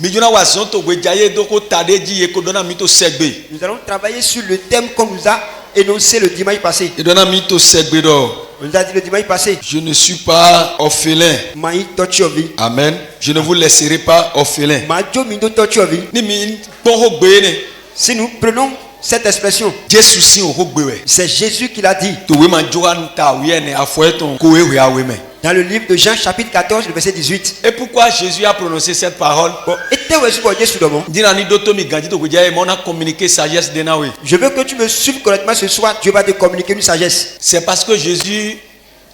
Nous allons travailler sur le thème qu'on nous a énoncé le dimanche passé. On nous a dit le dimanche passé. Je ne suis pas orphelin. Amen. Je ne vous laisserai pas orphelin. Si nous prenons cette expression, c'est Jésus qui l'a dit. Dans le livre de Jean chapitre 14, le verset 18. Et pourquoi Jésus a prononcé cette parole? Je veux que tu me suives correctement ce soir. Dieu va te communiquer une sagesse. C'est parce que Jésus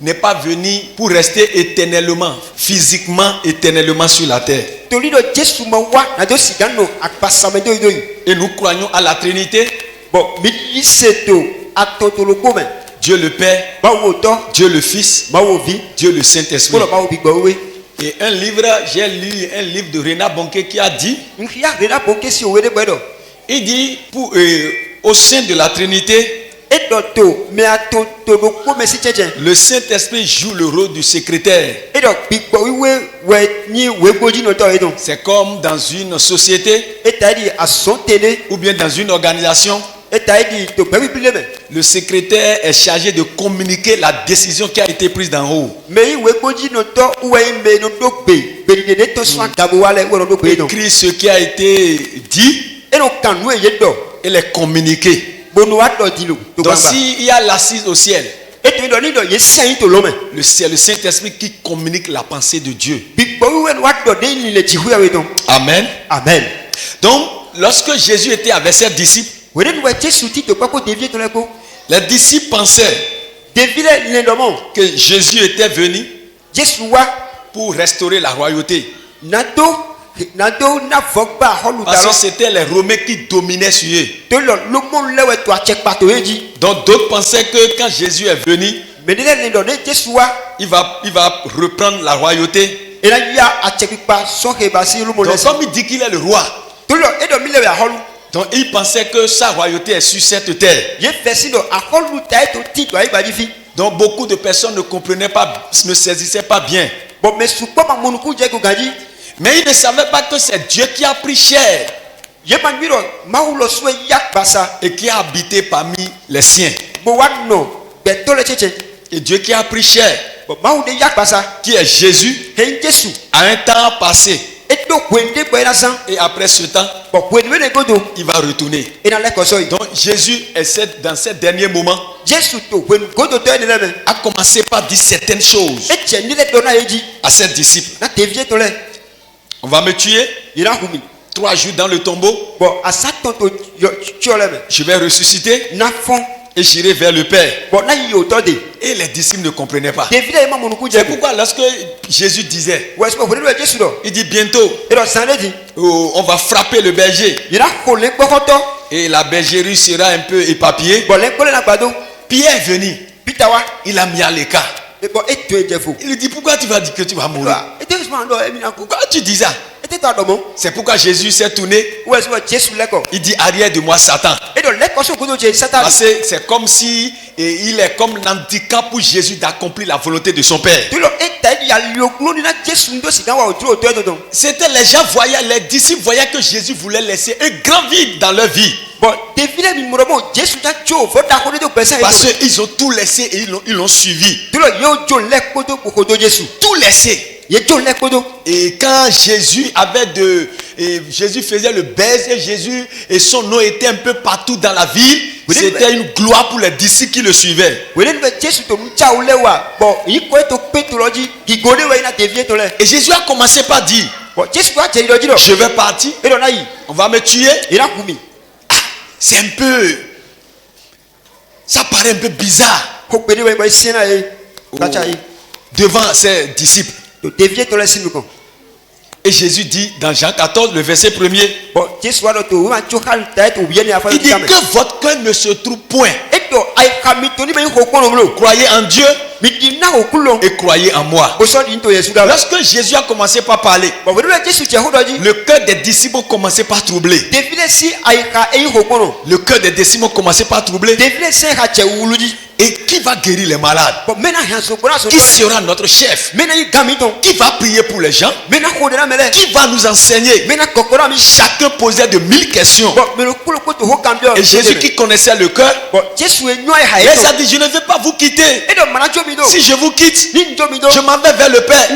n'est pas venu pour rester éternellement, physiquement, éternellement sur la terre. Et nous croyons à la Trinité. Dieu le Père, Dieu le Fils, Dieu le Saint-Esprit. Et un livre, j'ai lu un livre de Renard Bonquet qui a dit, il dit, au sein de la Trinité, le Saint-Esprit joue le rôle du secrétaire. C'est comme dans une société ou bien dans une organisation. Le secrétaire est chargé de communiquer la décision qui a été prise d'en haut. Écrit ce qui a été dit et les communiquer. Donc s'il y a l'assise au ciel, c'est le Saint-Esprit qui communique la pensée de Dieu. Amen. Amen. Donc lorsque Jésus était avec ses disciples, les disciples pensaient que Jésus était venu pour restaurer la royauté. Parce que c'était les Romains qui dominaient sur eux. Donc d'autres pensaient que quand Jésus est venu, il va reprendre la royauté. Donc comme il dit qu'il est le roi, donc il pensait que sa royauté est sur cette terre. Donc beaucoup de personnes ne comprenaient pas, ne saisissaient pas bien. Mais ils ne savaient pas que c'est Dieu qui a pris chair et qui a habité parmi les siens. Et Dieu qui a pris chair, qui est Jésus, à un temps passé. Et après ce temps, il va retourner. Donc Jésus essaie dans ces derniers moments a commencé par dire certaines choses à ses disciples. On va me tuer 3 jours dans le tombeau. Je vais ressusciter et j'irai vers le Père. Et les disciples ne comprenaient pas. C'est pourquoi lorsque Jésus disait, il dit bientôt, on va frapper le berger et la bergerie sera un peu éparpillée. Pierre est venu, il a mis à l'écart. Il lui dit, pourquoi tu vas dire que tu vas mourir? Pourquoi tu dis ça? C'est pourquoi Jésus s'est tourné. Il dit, arrière de moi Satan. Parce que c'est comme si il est comme un handicap pour Jésus d'accomplir la volonté de son Père. C'était les gens voyaient, les disciples voyaient que Jésus voulait laisser un grand vide dans leur vie. Parce qu'ils ont tout laissé et ils l'ont suivi. Tout laissé. Et quand Jésus Jésus faisait le baiser, Jésus et son nom était un peu partout dans la ville. C'était une gloire pour les disciples qui le suivaient. Et Jésus a commencé par dire, je vais partir, on va me tuer. C'est un peu, ça paraît un peu bizarre devant ses disciples. Et Jésus dit dans Jean 14, le verset 1er, il dit que votre cœur ne se trouve point. Croyez en Dieu et croyez en moi. Lorsque Jésus a commencé par parler, le cœur des disciples a commencé par troubler. Le cœur des disciples a commencé par troubler. Et qui va guérir les malades? Qui sera notre chef? Qui va prier pour les gens? Qui va nous enseigner? Chacun posait de 1000 questions. Et Jésus, qui connaissait le cœur, il a dit: je ne vais pas vous quitter. Si je vous quitte, je m'en vais vers le Père.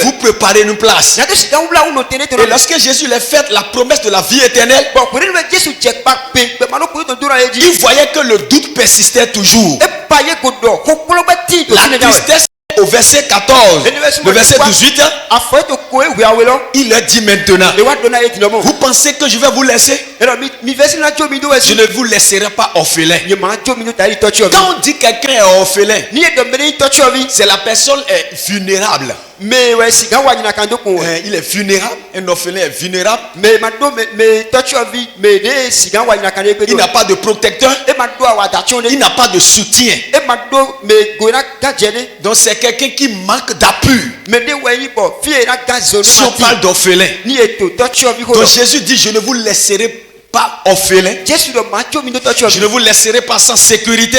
Vous préparez une place. Et lorsque Jésus leur fait la promesse de la vie éternelle, il voyait que le doute persistait toujours. La tristesse, au verset 14, le verset 18, il leur dit maintenant: vous pensez que je vais vous laisser? Je ne vous laisserai pas orphelin. Quand on dit quelqu'un est orphelin, c'est la personne est vulnérable. Il est vulnérable. Un orphelin est vulnérable. Il n'a pas de protecteur. Il n'a pas de soutien. Donc c'est quelqu'un qui manque d'appui. Si on parle d'orphelin, donc Jésus dit: je ne vous laisserai pas orphelin. Je ne vous laisserai pas sans sécurité.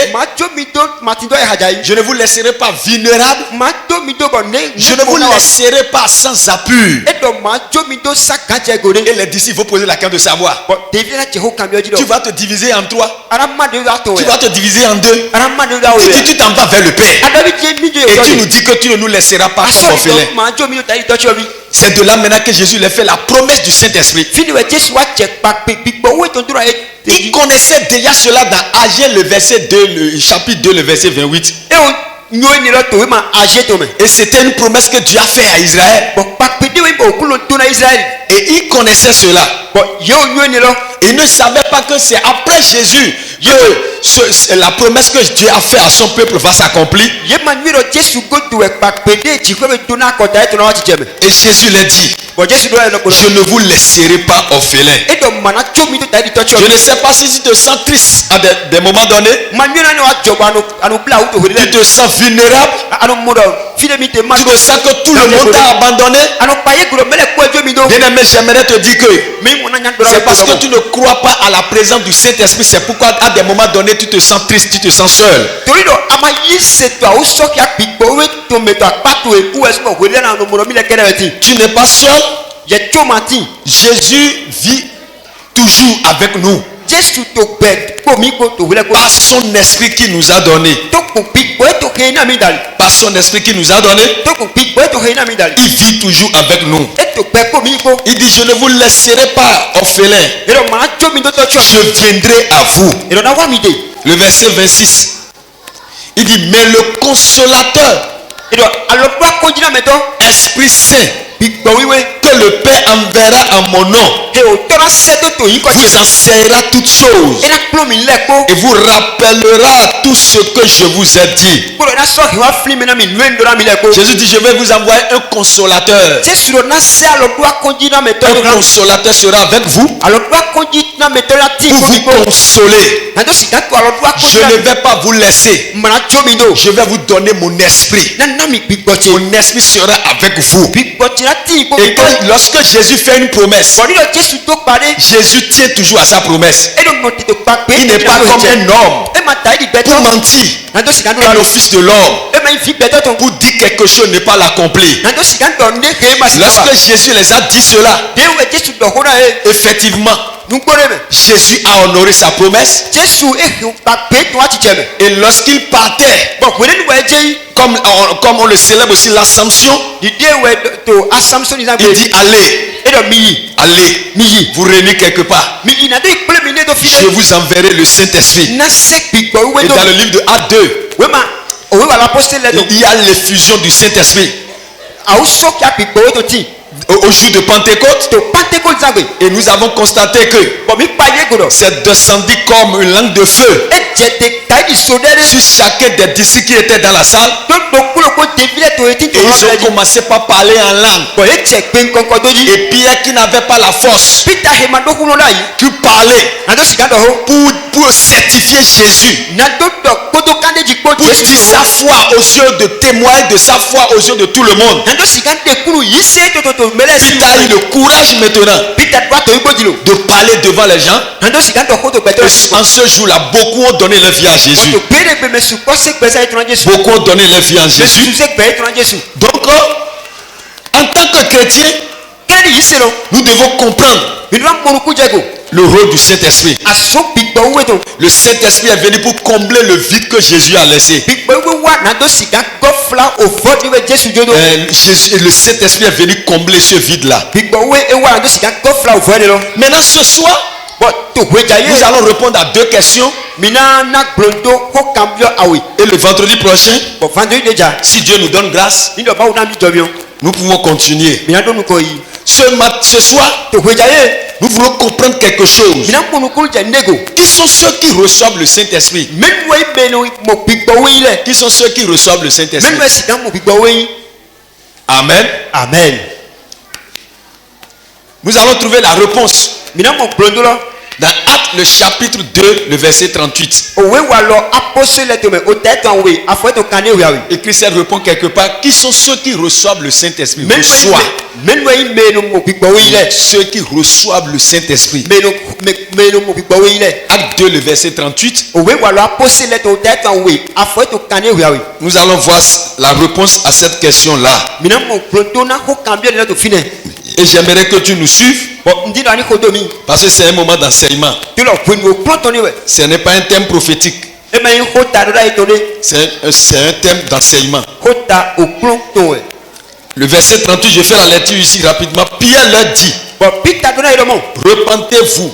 Je ne vous laisserai pas vulnérable. Je ne vous laisserai pas sans appui. Et les disciples vont poser la question de savoir: tu vas te diviser en trois? Tu vas te diviser en deux? Il dit: tu t'en vas vers le Père. Et tu nous dis que tu ne nous laisseras pas comme orphelins. C'est de là maintenant que Jésus leur fait la promesse du Saint-Esprit. Il connaissait déjà cela dans Agé, le verset 2, le chapitre 2, le verset 28. Et c'était une promesse que Dieu a fait à Israël. Et il connaissait cela. Il ne savait pas que c'est après Jésus que la promesse que Dieu a fait à son peuple va s'accomplir. Et Jésus l'a dit: je ne vous laisserai pas orphelins. Je ne sais pas si tu te sens triste à des moments donnés. Tu te sens vulnérable. Tu te sens que tout le monde t'a abandonné. Bien-aimé, j'aimerais te dire que c'est parce que tu ne crois pas à la présence du Saint-Esprit. C'est pourquoi à des moments donnés tu te sens triste, tu te sens seul. Tu n'es pas seul. Jésus vit toujours avec nous. Par son esprit qui nous a donné. Par son esprit qui nous a donné, il vit toujours avec nous. Il dit: je ne vous laisserai pas orphelins. Je viendrai à vous. Le verset 26. Il dit: mais le consolateur, Esprit Saint, que le Père enverra en mon nom, vous enseignera toutes choses et vous rappellera tout ce que je vous ai dit. Jésus dit: je vais vous envoyer un consolateur. Un consolateur sera avec vous pour vous consoler. Je ne vais pas vous laisser. Je vais vous donner mon esprit. Mon esprit sera avec vous. Et lorsque Jésus fait une promesse, Jésus tient toujours à sa promesse. Il n'est pas comme un homme pour mentir, comme le fils de l'homme pour dire quelque chose n'est pas l'accomplir. Lorsque Jésus les a dit cela, effectivement, Jésus a honoré sa promesse. Et lorsqu'il partait, comme on le célèbre aussi, l'Assomption, il dit: allez, vous réunissez quelque part. Je vous enverrai le Saint-Esprit. Et dans le livre de Actes 2, il y a l'effusion du Saint-Esprit. Au jour de Pentecôte, Et nous avons constaté que c'est descendu comme une langue de feu sur chacun des disciples qui étaient dans la salle. Et ils ont commencé par parler en langue. Et Pierre, qui n'avait pas la force, qui parlait pour certifier Jésus, pour dire sa foi aux yeux de témoins, de sa foi aux yeux de tout le monde. Il a eu le courage maintenant de parler devant les gens. Et en ce jour-là, beaucoup ont donné leur vie à Jésus. Beaucoup ont donné leur vie à Jésus. Donc, en tant que chrétien, nous devons comprendre le rôle du Saint-Esprit. Le Saint-Esprit est venu pour combler le vide que Jésus a laissé. Le Saint-Esprit est venu combler ce vide-là. Maintenant, ce soir, nous allons répondre à 2 questions. Et le vendredi prochain, si Dieu nous donne grâce, nous pouvons continuer. Ce soir, nous voulons comprendre quelque chose. Qui sont ceux qui reçoivent le Saint-Esprit? Qui sont ceux qui reçoivent le Saint-Esprit? Amen. Amen. Nous allons trouver la réponse dans Actes, le chapitre 2, le verset 38. Écrit cette réponse quelque part. Qui sont ceux qui reçoivent le Saint-Esprit? Ceux qui reçoivent le Saint-Esprit. Acte 2, le verset 38. Nous allons voir la réponse à cette question-là. Et j'aimerais que tu nous suives, parce que c'est un moment d'enseignement. Ce n'est pas un thème prophétique. C'est un thème d'enseignement. Le verset 38, je fais la lecture ici rapidement. Pierre leur dit: repentez-vous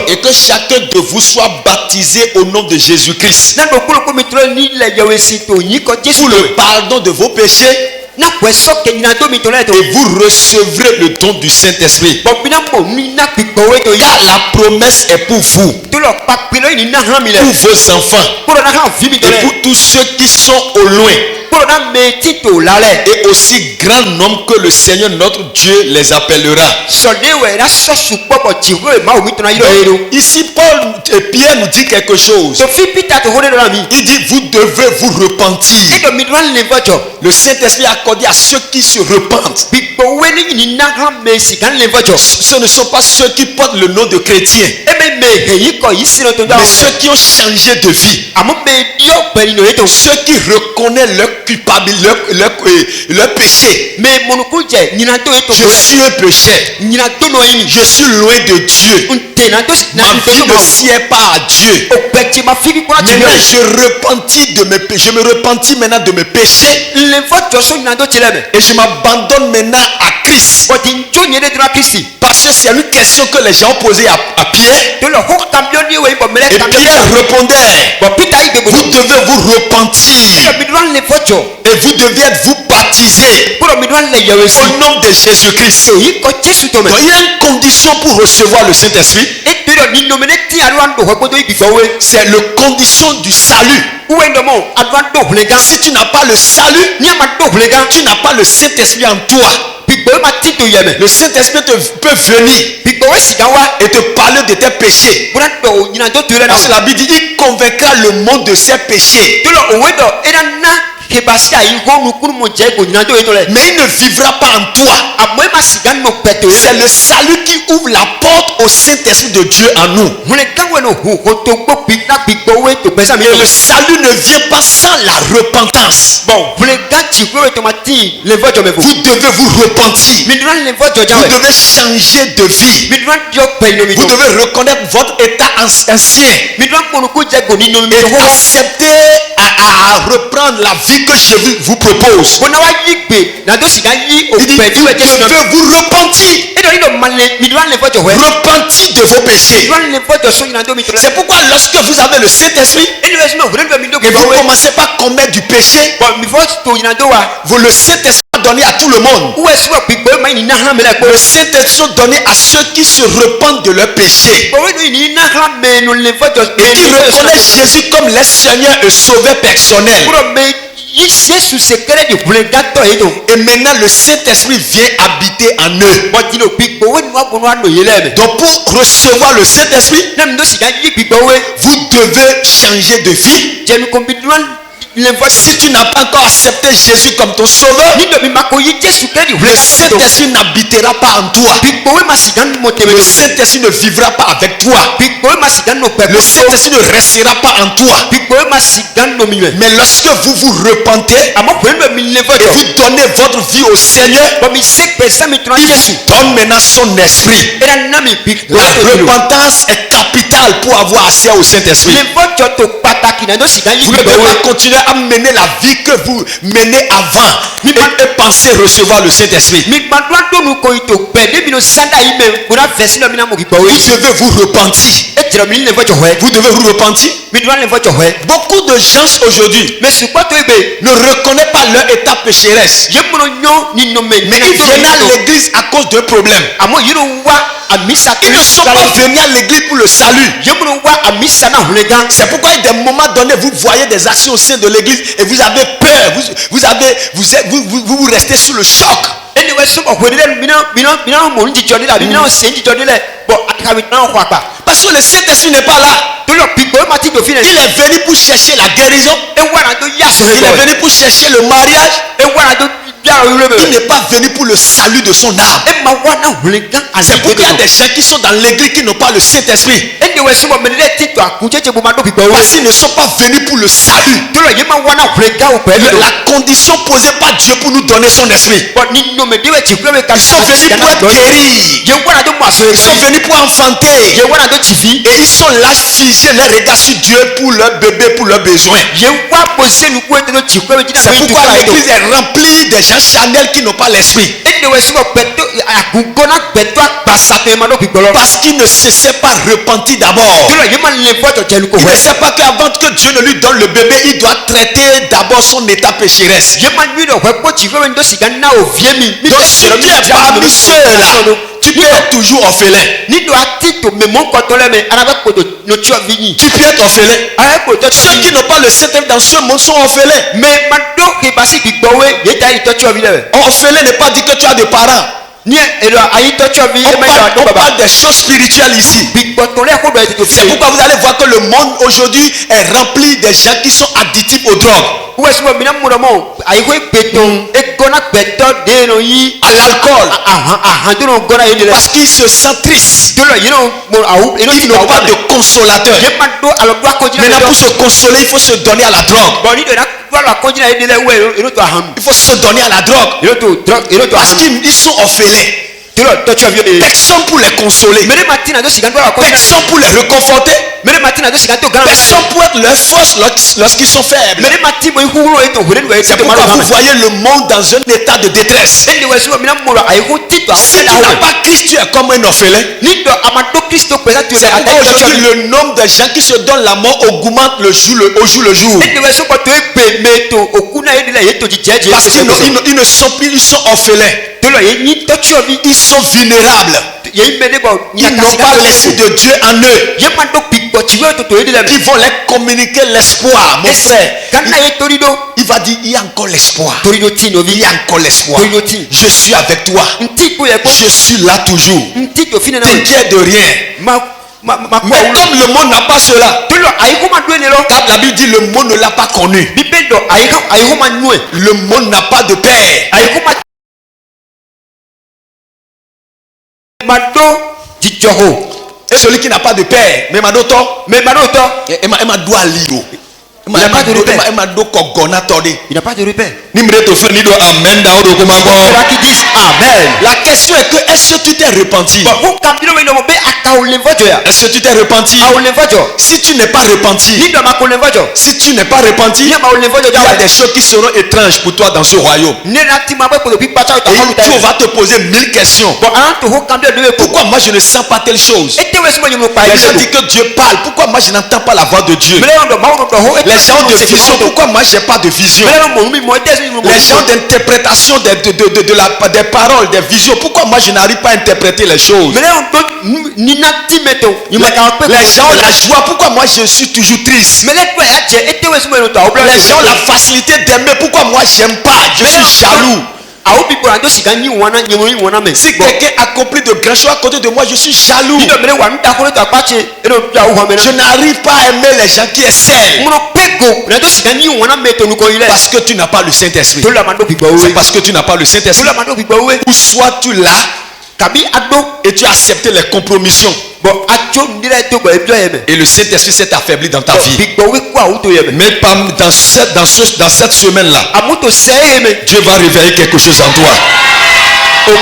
et que chacun de vous soit baptisé au nom de Jésus-Christ pour le pardon de vos péchés, et vous recevrez le don du Saint-Esprit. Car la promesse est pour vous, pour vos enfants et pour tous ceux qui sont au loin, et aussi grand nombre que le Seigneur notre Dieu les appellera. Ici Paul et Pierre nous dit quelque chose. Il dit: vous devez vous repentir. Le Saint-Esprit a accordé à ceux qui se repentent. Ce ne sont pas ceux qui portent le nom de chrétiens, mais ceux qui ont changé de vie, ceux qui reconnaissent leur culpabilité, leur péché. Je suis un pécheur, je suis loin de Dieu, ma vie ne sied pas à Dieu. Maintenant je me repentis maintenant de mes péchés, et je m'abandonne maintenant à Christ. Parce que c'est une question que les gens posaient à Pierre. Et Pierre répondait: vous devez vous repentir et vous devez être vous baptisés au nom de Jésus-Christ. Donc il y a une condition pour recevoir le Saint-Esprit. C'est la condition du salut. Si tu n'as pas le salut, tu n'as pas le Saint-Esprit en toi. Le Saint-Esprit peut venir et te parler de tes péchés. Parce que la Bible dit: il convaincra le monde de ses péchés. Mais il ne vivra pas en toi. C'est le salut qui ouvre la porte au Saint-Esprit de Dieu en nous. Et le salut ne vient pas sans la repentance. Vous devez vous repentir. Vous devez changer de vie. Vous devez reconnaître votre état ancien et accepter à reprendre la vie que je vous propose. Il dit: vous devez vous repentir. Repentir de vos péchés. C'est pourquoi lorsque vous avez le Saint-Esprit et vous commencez par commettre du péché, le Saint-Esprit a donné donné à tout le monde. Le Saint-Esprit sont donnés à ceux qui se repentent de leurs péchés et qui reconnaissent Jésus comme leur Seigneur et Sauveur personnel. Et maintenant le Saint-Esprit vient habiter en eux. Donc pour recevoir le Saint-Esprit, vous devez changer de vie. Si tu n'as pas encore accepté Jésus comme ton sauveur, le Saint-Esprit n'habitera pas en toi. Le Saint-Esprit ne vivra pas avec toi. Le Saint-Esprit ne restera pas en toi. Mais lorsque vous vous repentez et vous donnez votre vie au Seigneur, il vous donne maintenant son esprit. La repentance est capitale pour avoir accès au Saint-Esprit. Vous ne devez pas continuer à mener la vie que vous menez avant et penser recevoir le Saint-Esprit. Vous devez vous repentir. Vous devez vous repentir. Beaucoup de gens aujourd'hui ne reconnaissent pas leur état pécheresse, mais ils viennent à l'église à cause d'un problème. Ils ne sont pas venus à l'église pour le salut. C'est pourquoi à des moments donnés vous voyez des actions au sein de l'église et vous avez peur, vous restez sous le choc. Parce que le Saint-Esprit n'est pas là. Il est venu pour chercher la guérison. Il est venu pour chercher le mariage. Il n'est pas venu pour le salut de son âme. C'est pourquoi il y a des gens qui sont dans l'église qui n'ont pas le Saint-Esprit. Parce qu'ils ne sont pas venus pour le salut. La condition posée par Dieu pour nous donner son esprit. Ils sont venus pour être guéris. Ils sont venus pour enfanter. Et ils sont là figés les regards sur Dieu pour leur bébé, pour leurs besoins. C'est pourquoi l'église est remplie des gens charnels qui n'ont pas l'esprit. Parce qu'il ne se s'est pas repenti d'abord. Il ne sait pas qu'avant que Dieu ne lui donne le bébé, il doit traiter d'abord son état pécheresse. Donc si tu es parmi ceux-là, tu peux être toujours orphelin. Tu peux être orphelin. Ceux qui n'ont pas le Saint-Esprit dans ce monde sont orphelins. Orphelin n'est pas dit que tu as des parents. On parle des choses spirituelles ici. C'est pourquoi vous allez voir que le monde aujourd'hui est rempli de gens qui sont addictifs aux drogues, à l'alcool, parce qu'ils se sentent tristes. Ils n'ont pas de consolateur. Maintenant pour se consoler, il faut se donner à la drogue. Il faut se donner à la drogue parce qu'ils sont orphelins. Personne pour les consoler, personne pour les réconforter, personne pour être leur force lorsqu'ils sont faibles. C'est pourquoi vous voyez le monde dans un état de détresse. Si tu n'as pas Christ, tu es comme un orphelin. C'est pourquoi aujourd'hui le nombre de gens qui se donnent la mort augmente au jour le jour. Parce qu'ils ne sont plus, ils sont orphelins. Ils sont vulnérables. Ils n'ont pas l'esprit de Dieu en eux. Ils vont leur communiquer l'espoir. Mon frère, il va dire il y a encore l'espoir. Il y a encore l'espoir. Je suis avec toi. Je suis là toujours. T'inquiète de rien. Mais comme le monde n'a pas cela, car la Bible dit le monde ne l'a pas connu. Le monde n'a pas de père. Et celui qui n'a pas de père, mais Madoto, il n'a pas de repère. Il n'a pas de repère. La question est que est-ce que tu t'es repenti? Est-ce que tu t'es repenti? Si tu n'es pas repenti, si tu n'es pas repenti, il y a des choses qui seront étranges pour toi dans ce royaume. Et tu vas te poser 1000 questions. Pourquoi moi je ne sens pas telle chose? Les gens disent que Dieu parle. Pourquoi moi je n'entends pas la voix de Dieu? Les gens de vision. Pourquoi moi j'ai pas de vision? Les gens d'interprétation des paroles, des visions. Pourquoi moi je n'arrive pas à interpréter les choses? Les gens ont la joie. Pourquoi moi je suis toujours triste? Les gens ont la facilité d'aimer. Pourquoi moi j'aime pas? Je suis jaloux. Si quelqu'un accomplit de grands choses à côté de moi, je suis jaloux. Je n'arrive pas à aimer les gens qui excellent. Parce que tu n'as pas le Saint-Esprit. C'est parce que tu n'as pas le Saint-Esprit. Ou soit tu l'as et tu as accepté les compromissions. Et le Saint-Esprit s'est affaibli dans ta vie. Mais dans cette semaine-là, Dieu va réveiller quelque chose en toi. Donc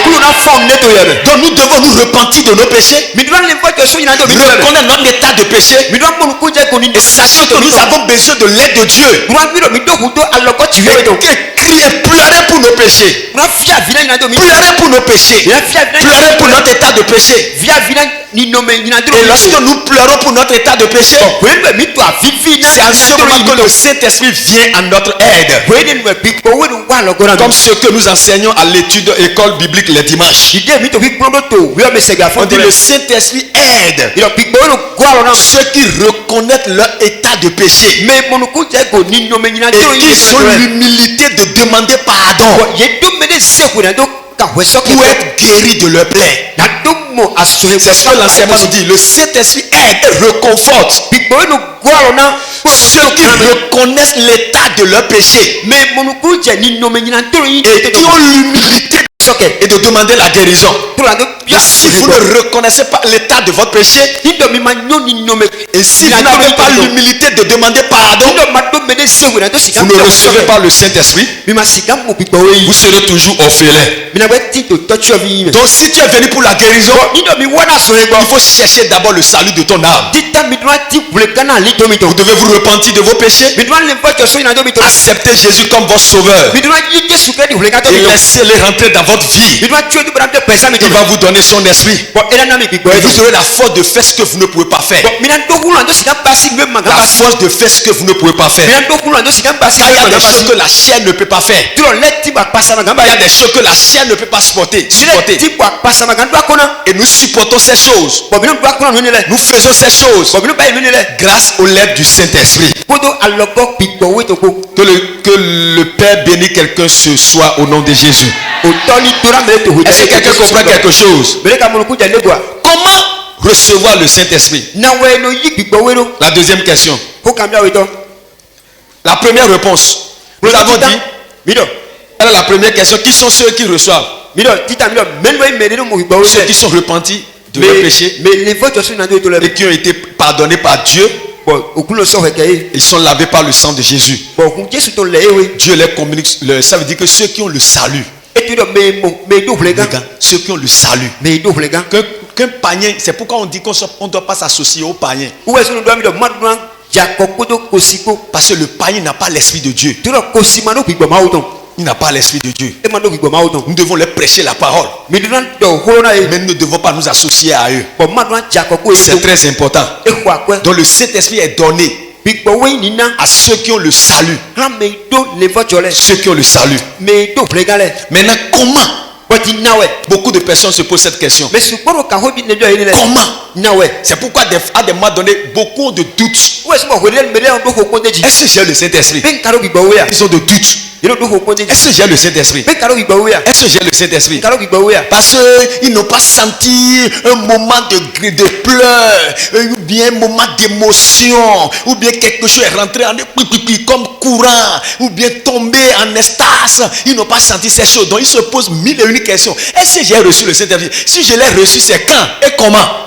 nous devons nous repentir de nos péchés, reconnaître notre état de péché et sachant que nous avons besoin de l'aide de Dieu. Crier, pleurer pour nos péchés, pleurer pour nos péchés, pleurer pour notre état de péché. Et lorsque nous pleurons pour notre état de péché, c'est à ce moment que le Saint-Esprit vient à notre aide. Comme ce que nous enseignons à l'étude école biblique les dimanches. On dit le Saint-Esprit aide ceux qui reconnaissent leur état de péché et qui ont l'humilité de demander pardon pour être guéri de leur plaie. C'est ce que l'enseignement nous dit. Le Saint-Esprit aide et réconforte ceux qui reconnaissent l'état de leur péché et qui ont l'humilité et de demander la guérison. Si vous ne reconnaissez pas l'état de votre péché et si vous n'avez pas l'humilité de demander pardon, vous ne recevez pas le Saint-Esprit. Vous serez toujours orphelin. Donc si tu es venu pour la guérison, il faut chercher d'abord le salut de ton âme. Vous devez vous repentir de vos péchés, accepter Jésus comme votre sauveur et laissez-le rentrer dans votre vie. Il va vous donner son esprit et vous aurez la force de faire ce que vous ne pouvez pas faire. La force de faire ce que vous ne pouvez pas faire. Car il y a des choses que la chair ne peut pas faire. Il y a des choses que la chair ne peut pas supporter. Et nous supportons ces choses. Nous faisons ces choses grâce aux lettres du Saint-Esprit. Que le Père bénisse quelqu'un ce soir au nom de Jésus. Est-ce que quelqu'un comprend quelque chose? Comment recevoir le Saint-Esprit? La deuxième question. La première réponse. Nous avons dit. Alors la première question. Qui sont ceux qui reçoivent? Ceux qui sont repentis de leurs péchés et qui ont été pardonnés par Dieu. Ils sont lavés par le sang de Jésus. Dieu les communique. Ça veut dire que ceux qui ont le salut. Ceux qui ont le salut. Qu'un païen, c'est pourquoi on dit qu'on ne doit pas s'associer aux païens. Parce que le païen n'a pas l'esprit de Dieu. Il n'a pas l'esprit de Dieu. Nous devons leur prêcher la parole. Mais nous ne devons pas nous associer à eux. C'est très important. Donc le Saint-Esprit est donné à ceux qui ont le salut. Ceux qui ont le salut. Maintenant, comment? Beaucoup de personnes se posent cette question. Comment? C'est pourquoi à des moments donnés, beaucoup ont de doutes. Est-ce que j'ai le Saint-Esprit? Ils ont de doutes. Est-ce que j'ai le Saint-Esprit? Est-ce que j'ai le Saint-Esprit? Parce qu'ils n'ont pas senti un moment de pleurs, ou bien un moment d'émotion, ou bien quelque chose est rentré en comme courant, ou bien tombé en extase. Ils n'ont pas senti ces choses. Donc ils se posent mille et une questions. Est-ce que j'ai reçu le Saint-Esprit? Si je l'ai reçu, c'est quand et comment?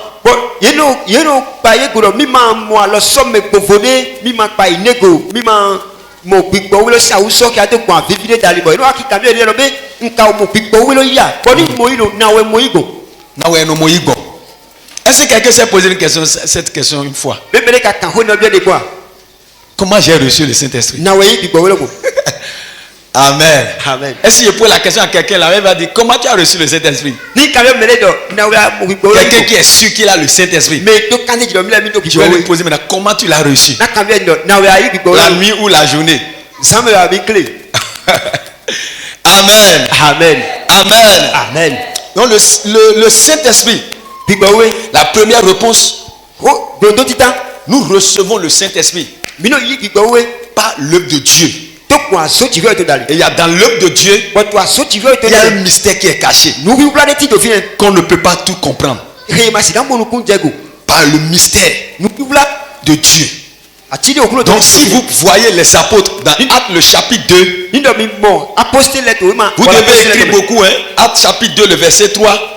Est-ce que quelqu'un s'est posé cette question une fois? Comment j'ai reçu le Saint-Esprit? Amen. Amen. Est-ce que je pose la question à quelqu'un là, il va dire comment tu as reçu le Saint-Esprit? Quelqu'un qui est sûr qu'il a le Saint-Esprit. Je vais lui poser maintenant comment tu l'as reçu? La nuit ou la journée? Amen. Amen. Amen. Amen. Donc le Saint-Esprit, la première réponse, nous recevons le Saint-Esprit par l'œuvre de Dieu. Et il y a dans l'œuvre de Dieu, il y a un mystère qui est caché, qu'on ne peut pas tout comprendre. Par le mystère de Dieu. Donc si vous voyez les apôtres dans Actes le chapitre 2, vous devez écrire beaucoup, hein? Actes chapitre 2 le verset 3.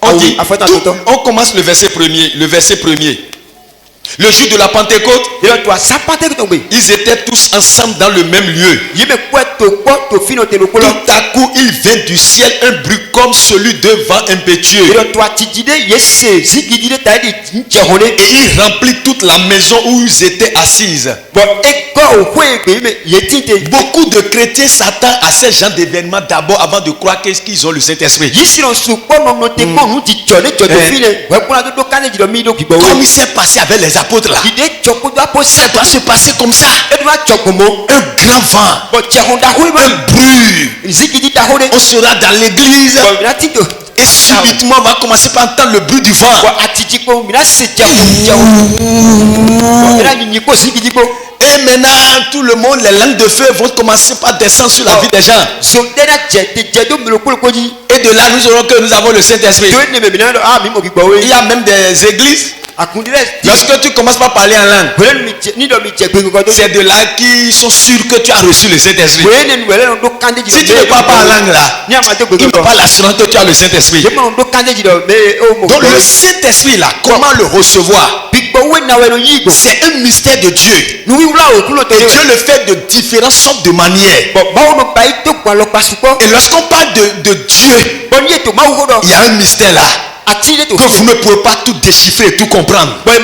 On dit, on commence le verset premier. Le jour de la Pentecôte, ils étaient tous ensemble dans le même lieu. Tout à coup, il vint du ciel un bruit comme celui de vent impétueux. Et il remplit toute la maison où ils étaient assises. Beaucoup de chrétiens s'attendent à ces genres d'événements d'abord avant de croire qu'ils ont le Saint-Esprit. Comme il s'est passé avec les apôtres là, ça doit se passer comme ça. Un grand vent, un bruit. On sera dans l'église et subitement on va commencer par entendre le bruit du vent. Et maintenant tout le monde, les langues de feu vont commencer par descendre sur la vie des gens. Et de là nous aurons que nous avons le Saint-Esprit. Il y a même des églises. Lorsque tu commences par parler en langue, c'est de là qu'ils sont sûrs que tu as reçu le Saint-Esprit. Si tu ne parles pas en langue là, ils n'ont pas l'assurance que tu as le Saint-Esprit. Donc le Saint-Esprit là, comment le recevoir? C'est un mystère de Dieu. Et Dieu le fait de différentes sortes de manières. Et lorsqu'on parle de Dieu, il y a un mystère là que vous ne pouvez pas tout déchiffrer et tout comprendre. Donc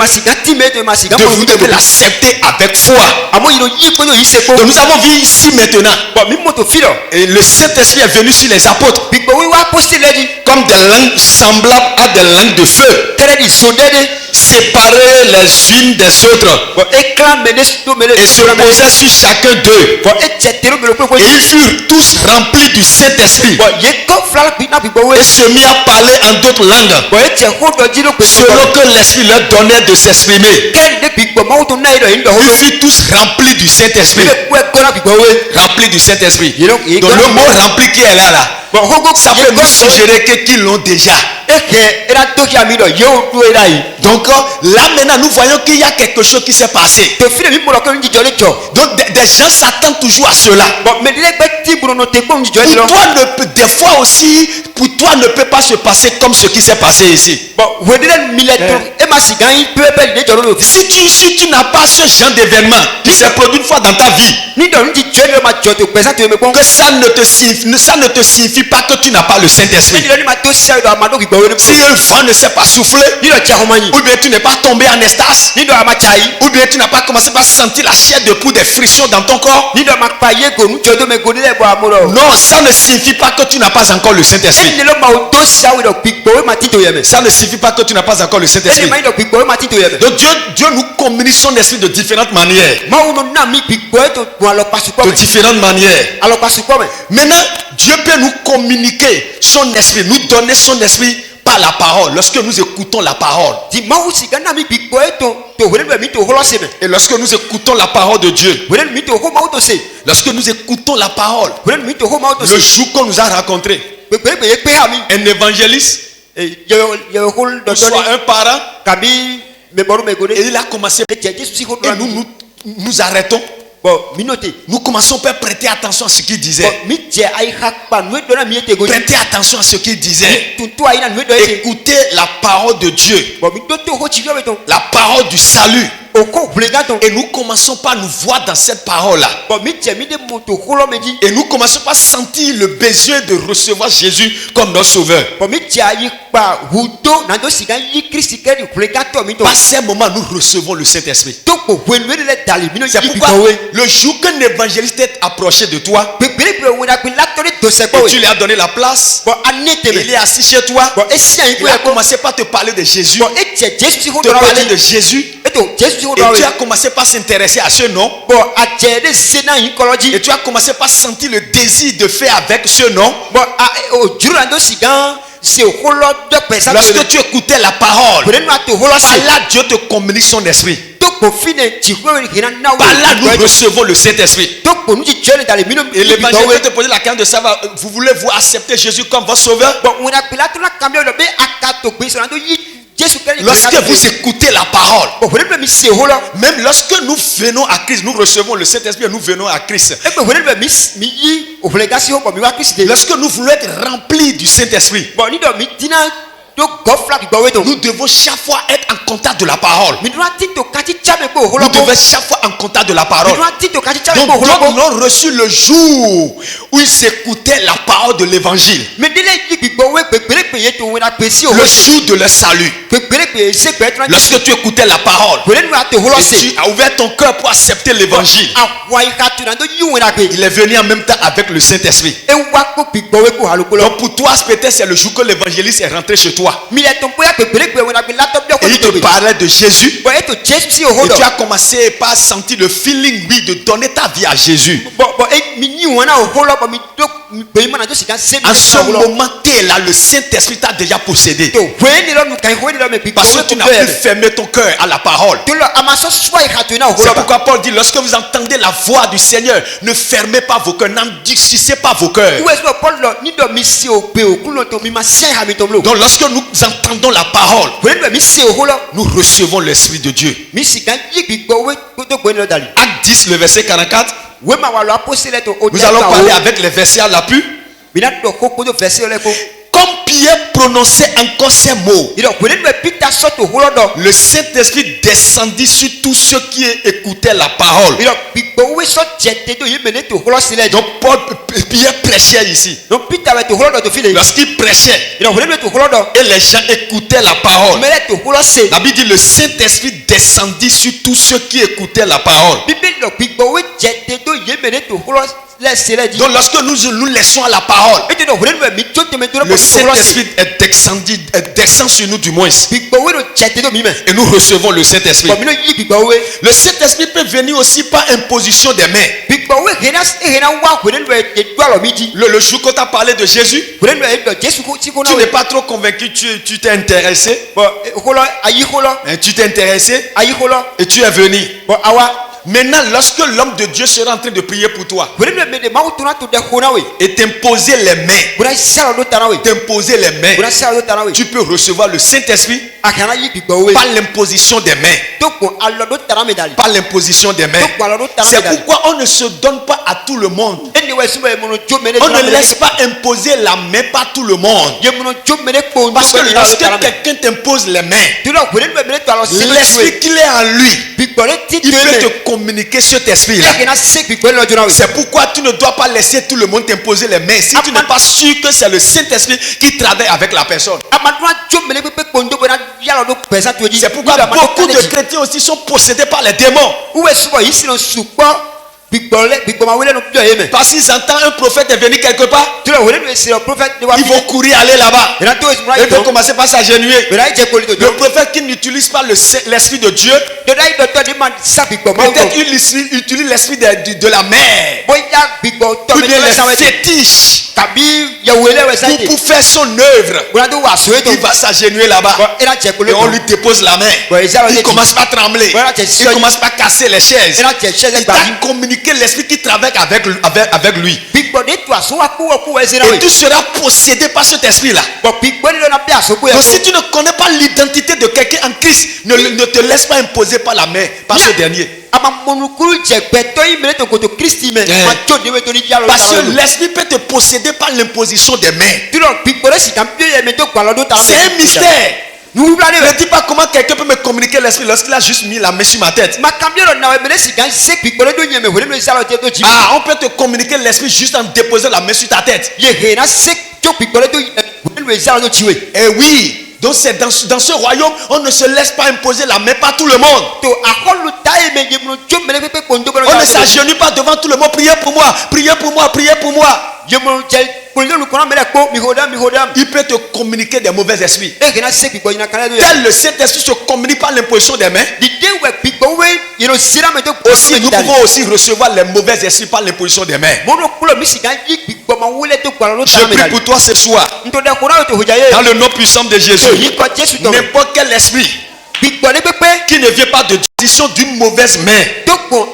vous devez l'accepter avec foi. Donc nous avons vu ici maintenant, et le Saint-Esprit est venu sur les apôtres comme des langues semblables à des langues de feu, séparées les unes des autres, et se posaient sur chacun d'eux. Et ils furent tous remplis du Saint-Esprit et se mirent à parler en d'autres langues selon que l'Esprit leur donnait de s'exprimer. Ils furent tous remplis du Saint-Esprit. Remplis du Saint-Esprit. Donc le mot rempli qui est là, ça peut nous suggérer qu'ils l'ont déjà. Donc là maintenant nous voyons qu'il y a quelque chose qui s'est passé. Donc des gens s'attendent toujours à cela. Pour toi, des fois aussi, pour toi ne peut pas se passer comme ce qui s'est passé ici. Si tu n'as pas ce genre d'événement qui s'est produit une fois dans ta vie, que ça ne te signifie pas que tu n'as pas le Saint-Esprit. Si un vent ne s'est pas soufflé, ou bien tu n'es pas tombé en extase, ou bien tu n'as pas commencé par sentir la chair de poule, des frissons dans ton corps, non, ça ne signifie pas que tu n'as pas encore le Saint-Esprit. Ça ne signifie pas que tu n'as pas encore le Saint-Esprit. Donc Dieu nous communique son esprit de différentes manières. De différentes manières. Maintenant, Dieu peut nous communiquer son esprit, nous donner son esprit par la parole, lorsque nous écoutons la parole. Et lorsque nous écoutons la parole de Dieu, lorsque nous écoutons la parole, le jour qu'on nous a rencontré, un évangéliste, soit un parent, et il a commencé, et nous arrêtons. Nous commençons par prêter attention à ce qu'il disait. Prêtez attention à ce qu'il disait. Écoutez la parole de Dieu. La parole du salut. Et nous commençons par nous voir dans cette parole-là. Et nous commençons par sentir le besoin de recevoir Jésus comme notre sauveur. Par ces moments, nous recevons le Saint-Esprit. C'est pourquoi le jour qu'un évangéliste est approché de toi, et tu lui as donné la place, il est assis chez toi, il a commencé par te parler de Jésus, te parler de Jésus, et tu as commencé par s'intéresser à ce nom, et tu as commencé par sentir le désir de faire avec ce nom. Lorsque tu écoutais la parole, par là Dieu te communique son esprit. Par là nous recevons le Saint-Esprit. Et l'évangile peut te poser la question de savoir, vous voulez vous accepter Jésus comme votre sauveur? Lorsque vous écoutez la parole, même lorsque nous venons à Christ, nous recevons le Saint-Esprit et nous venons à Christ. Lorsque nous voulons être remplis du Saint-Esprit, nous devons chaque fois être en contact de la parole. Nous devons chaque fois en contact de la parole. Donc nous avons reçu le jour où ils écoutaient la parole de l'évangile. Le jour de leur salut. Lorsque tu écoutais la parole et tu as ouvert ton cœur pour accepter l'évangile, il est venu en même temps avec le Saint-Esprit. Donc pour toi peut-être c'est le jour que l'évangéliste est rentré chez toi. Et il te parlait de Jésus. Et tu as commencé par sentir le feeling, oui, de donner ta vie à Jésus. En ce moment, tu es là, le Saint-Esprit t'a déjà possédé. Parce que tu n'as plus fermé ton cœur à la parole. C'est pourquoi Paul dit, lorsque vous entendez la voix du Seigneur, ne fermez pas vos cœurs, n'endurcissez pas vos cœurs. Donc lorsque nous entendons la parole, nous recevons l'Esprit de Dieu. Acte 10, le verset 44. Nous allons parler avec les versets à l'appui. Comme Pierre prononçait encore ces mots, le Saint-Esprit descendit sur tous ceux qui écoutaient la parole. Donc Pierre prêchait ici. Lorsqu'il prêchait et les gens écoutaient la parole, la Bible dit le Saint-Esprit descendit sur tous ceux qui écoutaient la parole. Donc lorsque nous laissons à la parole, le Saint-Esprit descend sur nous du moins. Et nous recevons le Saint-Esprit. Le Saint-Esprit peut venir aussi par imposition des mains. Le jour qu'on t'a parlé de Jésus, tu n'es pas trop convaincu, tu t'es intéressé. Tu t'es intéressé et tu es venu. Maintenant, lorsque l'homme de Dieu sera en train de prier pour toi et t'imposer les mains, tu peux recevoir le Saint-Esprit par l'imposition des mains. Par l'imposition des mains. C'est pourquoi on ne se donne pas à tout le monde. On ne laisse pas imposer la main par tout le monde. Parce que lorsque quelqu'un t'impose les mains, l'esprit qu'il est en lui, il peut te communiquer cet esprit-là. C'est pourquoi tu ne dois pas laisser tout le monde t'imposer les mains si tu n'es pas sûr que c'est le Saint-Esprit qui travaille avec la personne. C'est pourquoi beaucoup de chrétiens aussi sont possédés par les démons. Parce qu'ils entendent un prophète est venu quelque part, ils vont courir aller là-bas. Ils vont commencer par s'agenouiller. Le prophète qui n'utilise pas l'esprit de Dieu, peut-être il utilise l'esprit de la mer, ou bien les fétiches pour faire son œuvre. Il va s'agenouiller là-bas et on lui dépose la main. Il commence par trembler, il commence par casser les chaises. Il t'a communiqué l'esprit qui travaille avec lui. Et tu seras possédé par cet esprit-là. Donc si tu ne connais pas l'identité de quelqu'un en Christ, ne te laisse pas imposer par la main, par ce dernier. Parce que l'esprit peut te posséder par l'imposition des mains. C'est un mystère. Ne dis pas comment quelqu'un peut me communiquer l'esprit lorsqu'il a juste mis la main sur ma tête. Ah, on peut te communiquer l'esprit juste en déposant la main sur ta tête. Et oui. Donc c'est dans ce royaume, on ne se laisse pas imposer la main par tout le monde. On ne s'agenouille pas devant tout le monde. Priez pour moi, priez pour moi, priez pour moi. Il peut te communiquer des mauvais esprits. Tel le Saint-Esprit se communique par l'imposition des mains. Aussi, nous pouvons aussi recevoir les mauvais esprits par l'imposition des mains. Je prie pour toi ce soir. Dans le nom puissant de Jésus. N'importe quel esprit qui ne vient pas de décision d'une mauvaise main, par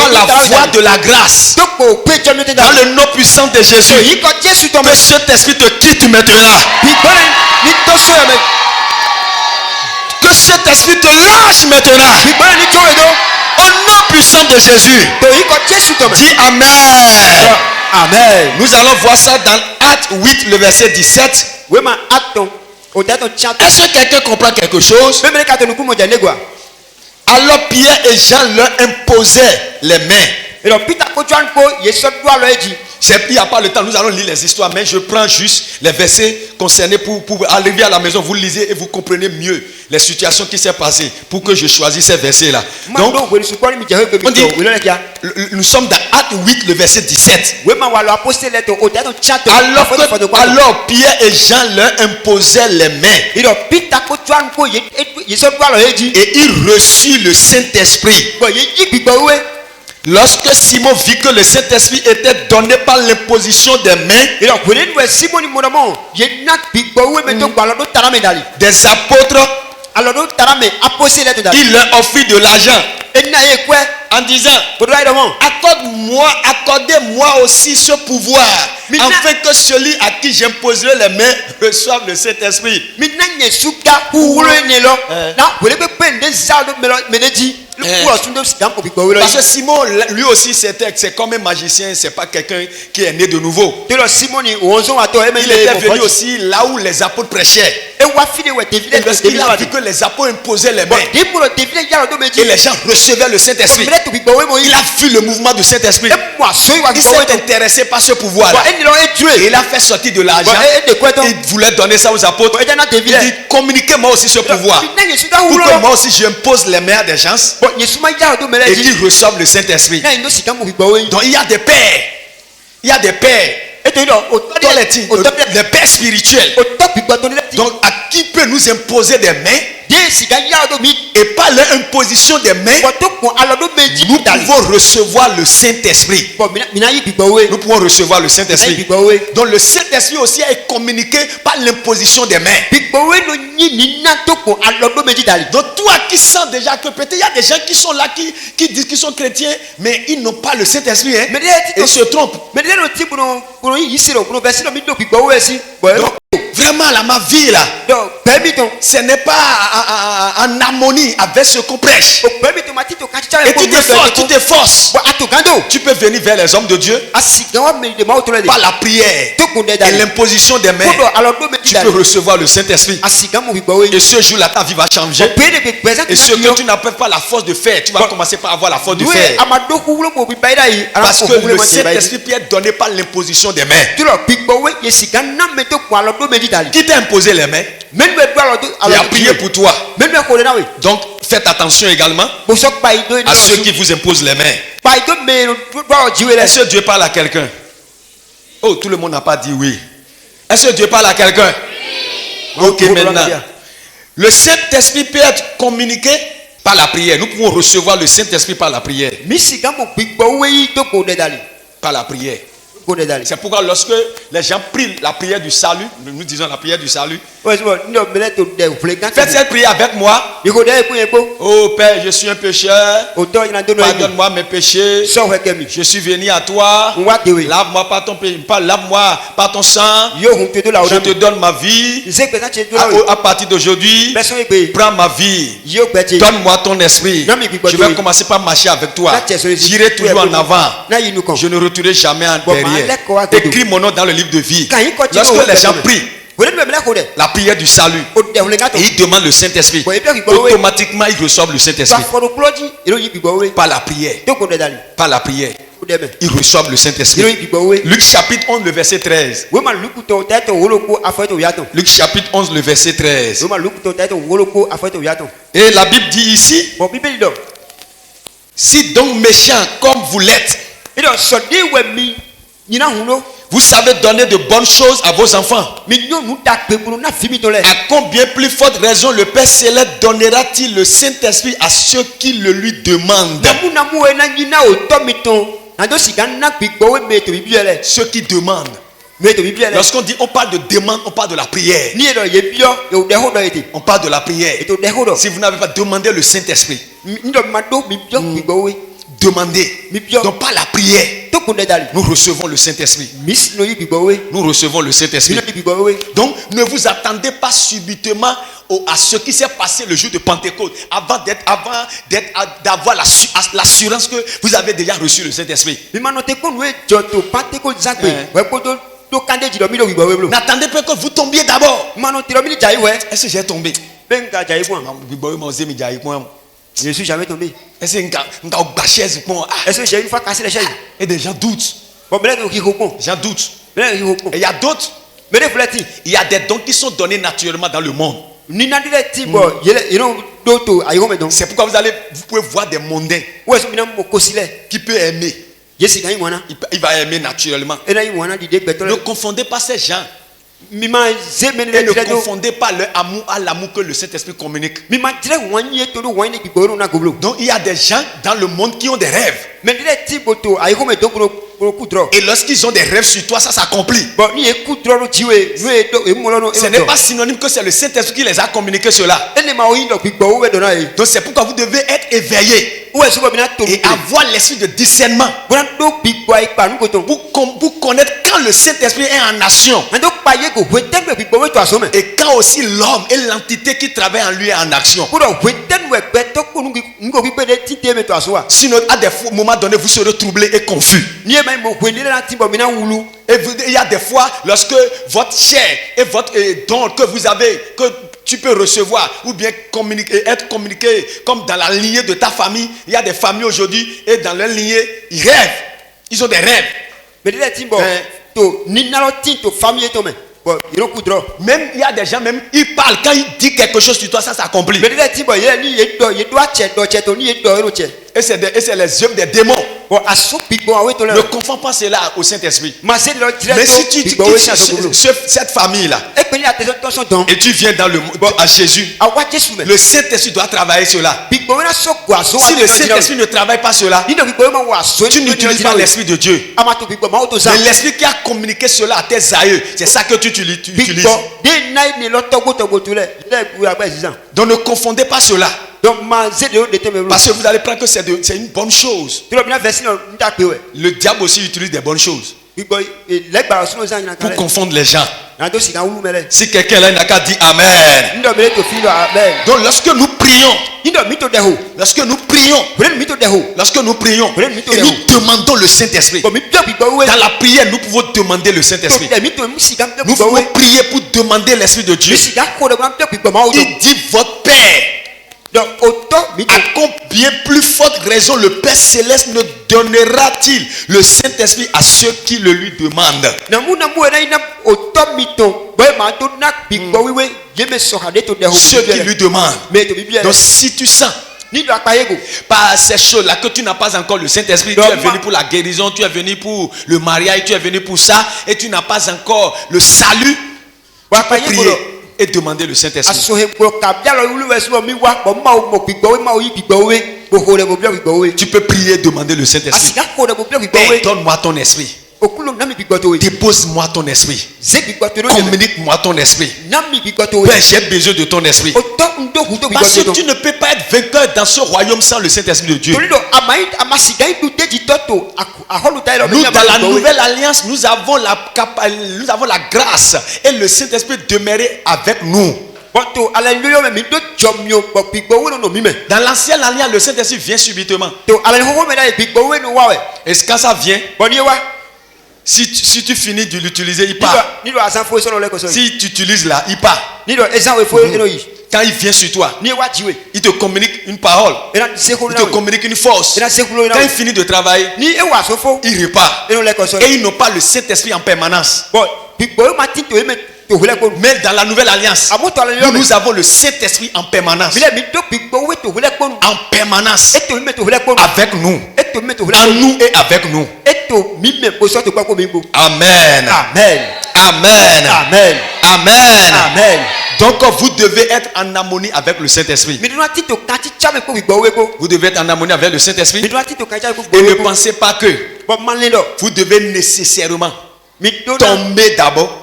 la voie de la grâce, dans le nom puissant de Jésus, que cet esprit te quitte maintenant. Que cet esprit te lâche maintenant. Au nom puissant de Jésus. Dis Amen. Amen. Nous allons voir ça dans Actes 8, le verset 17. Est-ce que quelqu'un comprend quelque chose? Alors Pierre et Jean leur imposaient les mains. Il n'y a pas le temps, nous allons lire les histoires, mais je prends juste les versets concernés pour arriver à la maison, vous lisez et vous comprenez mieux les situations qui s'est passées pour que je choisisse ces versets-là. Donc, on dit, nous sommes dans Actes 8, le verset 17. Alors Pierre et Jean leur imposaient les mains. Et ils reçurent le Saint-Esprit. Lorsque Simon vit que le Saint-Esprit était donné par l'imposition des mains des apôtres, il leur offrit de l'argent en disant, accordez-moi aussi ce pouvoir, afin que celui à qui j'imposerai les mains reçoive le Saint-Esprit. Parce que Simon, lui aussi, c'est comme un magicien, c'est pas quelqu'un qui est né de nouveau. Il était venu aussi là où les apôtres prêchaient. Et lorsqu'il a vu que les apôtres imposaient les mains et les gens recevaient le Saint-Esprit, il a vu le mouvement du Saint-Esprit. Il s'est intéressé par ce pouvoir-là. Et il a fait sortir de l'argent. Il voulait donner ça aux apôtres. Il dit, communiquez-moi aussi ce pouvoir, pour que moi aussi j'impose les mains des gens et qu'ils reçoivent le Saint-Esprit. Donc il y a des pères. Il y a des pères. Les pères spirituels. Donc à qui peut nous imposer des mains? Et par leur imposition des mains, nous pouvons recevoir le Saint-Esprit. Nous pouvons recevoir le Saint-Esprit. Donc le Saint-Esprit aussi est communiqué par l'imposition des mains. Donc toi qui sens déjà que peut-être il y a des gens qui sont là, qui disent qu'ils sont chrétiens, mais ils n'ont pas le Saint-Esprit. Hein? Ils se trompent. Donc, vraiment là, ma vie là, ce n'est pas en harmonie avec ce qu'on prêche. Et tu te forces. Tu peux venir vers les hommes de Dieu par la prière et l'imposition des mains. Tu peux recevoir le Saint-Esprit. Et ce jour-là, ta vie va changer. Et ce que tu n'as pas la force de faire, tu vas commencer par avoir la force de faire. Parce que le Saint-Esprit peut être donné par l'imposition des mains. Qui t'a imposé les mains? Il a prié pour toi. Donc faites attention également à ceux qui vous imposent les mains. Est-ce que Dieu parle à quelqu'un? Oh, tout le monde n'a pas dit oui. Est-ce que Dieu parle à quelqu'un? Ok, maintenant. Le Saint-Esprit peut être communiqué par la prière. Nous pouvons recevoir le Saint-Esprit par la prière. Par la prière. C'est pourquoi lorsque les gens prient la prière du salut, nous disons la prière du salut, faites cette prière avec moi. Oh Père, je suis un pécheur, pardonne-moi mes péchés, je suis venu à toi, lave-moi par ton péché, lave-moi par ton sang, je te donne ma vie. À partir d'aujourd'hui, prends ma vie, donne-moi ton esprit. Je vais commencer par marcher avec toi, j'irai toujours en avant, je ne retournerai jamais en derrière. Écris mon nom dans le livre de vie. Lorsque les gens prient, La prière du salut. Et ils demandent le Saint-Esprit. Automatiquement, ils reçoivent le Saint-Esprit. Par la prière. Par la prière. Ils reçoivent le Saint-Esprit. Luc chapitre 11, le verset 13. Luc chapitre 11, le verset 13. Et la Bible dit ici, si donc méchants comme vous l'êtes, vous savez donner de bonnes choses à vos enfants, à combien plus forte raison le Père Céleste donnera-t-il le Saint-Esprit à ceux qui le lui demandent? Ceux qui demandent. Lorsqu'on dit on parle de demande, on parle de la prière. On parle de la prière. Si vous n'avez pas demandé le Saint-Esprit, demandez. Donc par la prière, nous recevons le Saint-Esprit. Nous recevons le Saint-Esprit. Donc ne vous attendez pas subitement à ce qui s'est passé le jour de Pentecôte, avant d'avoir l'assurance que vous avez déjà reçu le Saint-Esprit. N'attendez pas que vous tombiez d'abord. Est-ce que j'ai tombé? Je ne suis jamais tombé. Est-ce que j'ai une fois cassé les chaises? Et des gens doutent. J'en doute. Et il y a d'autres. Il y a des dons qui sont donnés naturellement dans le monde. C'est pourquoi vous pouvez voir des mondains qui peuvent aimer. Il va aimer naturellement. Ne confondez pas ces gens. Et ne confondez pas leur amour à l'amour que le Saint-Esprit communique. Donc il y a des gens dans le monde qui ont des rêves. Et lorsqu'ils ont des rêves sur toi, ça s'accomplit. Ce n'est pas synonyme que c'est le Saint-Esprit qui les a communiqué cela. Donc c'est pourquoi vous devez être éveillés et avoir l'esprit de discernement pour connaître quand le Saint-Esprit est en action et quand aussi l'homme et l'entité qui travaille en lui est en action. Sinon à des moments donnés vous serez troublé et confus. Et il y a des fois lorsque votre chair et votre don que vous avez, que tu peux recevoir ou bien être communiqué comme dans la lignée de ta famille. Il y a des familles aujourd'hui et dans leur lignée ils rêvent. Ils ont des rêves. Même il y a des gens, même ils parlent, quand ils disent quelque chose sur toi, ça s'accomplit. Et c'est les œuvres des démons. Ne confonds pas cela au Saint-Esprit. Mais si tu dis cette famille-là et tu viens à Jésus, le Saint-Esprit doit travailler cela. Si le Saint-Esprit ne travaille pas cela, tu n'utilises pas l'Esprit de Dieu. Mais l'Esprit qui a communiqué cela à tes aïeux, c'est ça que tu utilises. Donc ne confondez pas cela. Parce que vous allez prendre que c'est une bonne chose. Le diable aussi utilise des bonnes choses pour confondre les gens. Si quelqu'un là n'a qu'à dire Amen. Donc lorsque nous prions et nous demandons le Saint-Esprit, dans la prière nous pouvons demander le Saint-Esprit. Nous pouvons prier pour demander l'Esprit de Dieu. Il dit votre Père. Donc, à combien plus forte raison le Père Céleste ne donnera-t-il le Saint-Esprit à ceux qui le lui demandent? Ceux qui lui demandent. Donc si tu sens par ces choses-là que tu n'as pas encore le Saint-Esprit, tu es venu pour la guérison, tu es venu pour le mariage, tu es venu pour ça, et tu n'as pas encore le salut, tu peux prier et demander le Saint-Esprit. Tu peux prier et demander le Saint-Esprit. Père, donne-moi ton esprit. Dépose-moi ton esprit. Communique-moi ton esprit. Père, j'ai besoin de ton esprit. Parce que tu ne peux pas être vainqueur dans ce royaume sans le Saint-Esprit de Dieu. Nous, dans la nouvelle alliance, nous avons la grâce et le Saint-Esprit demeurer avec nous. Dans l'ancienne alliance, le Saint-Esprit vient subitement. Et quand ça vient, Si tu finis de l'utiliser, il part. Si tu utilises là, il part. Quand il vient sur toi, il te communique une parole, il te communique une force. Quand il finit de travailler, il repart. Et ils n'ont pas le Saint-Esprit en permanence. Mais dans la nouvelle alliance, nous avons le Saint-Esprit en permanence. En permanence. Avec nous. En nous et avec nous. Amen. Amen. Amen. Amen. Amen. Amen. Donc vous devez être en harmonie avec le Saint-Esprit. Vous devez être en harmonie avec le Saint-Esprit. Et ne pensez pas que vous devez nécessairement tomber d'abord,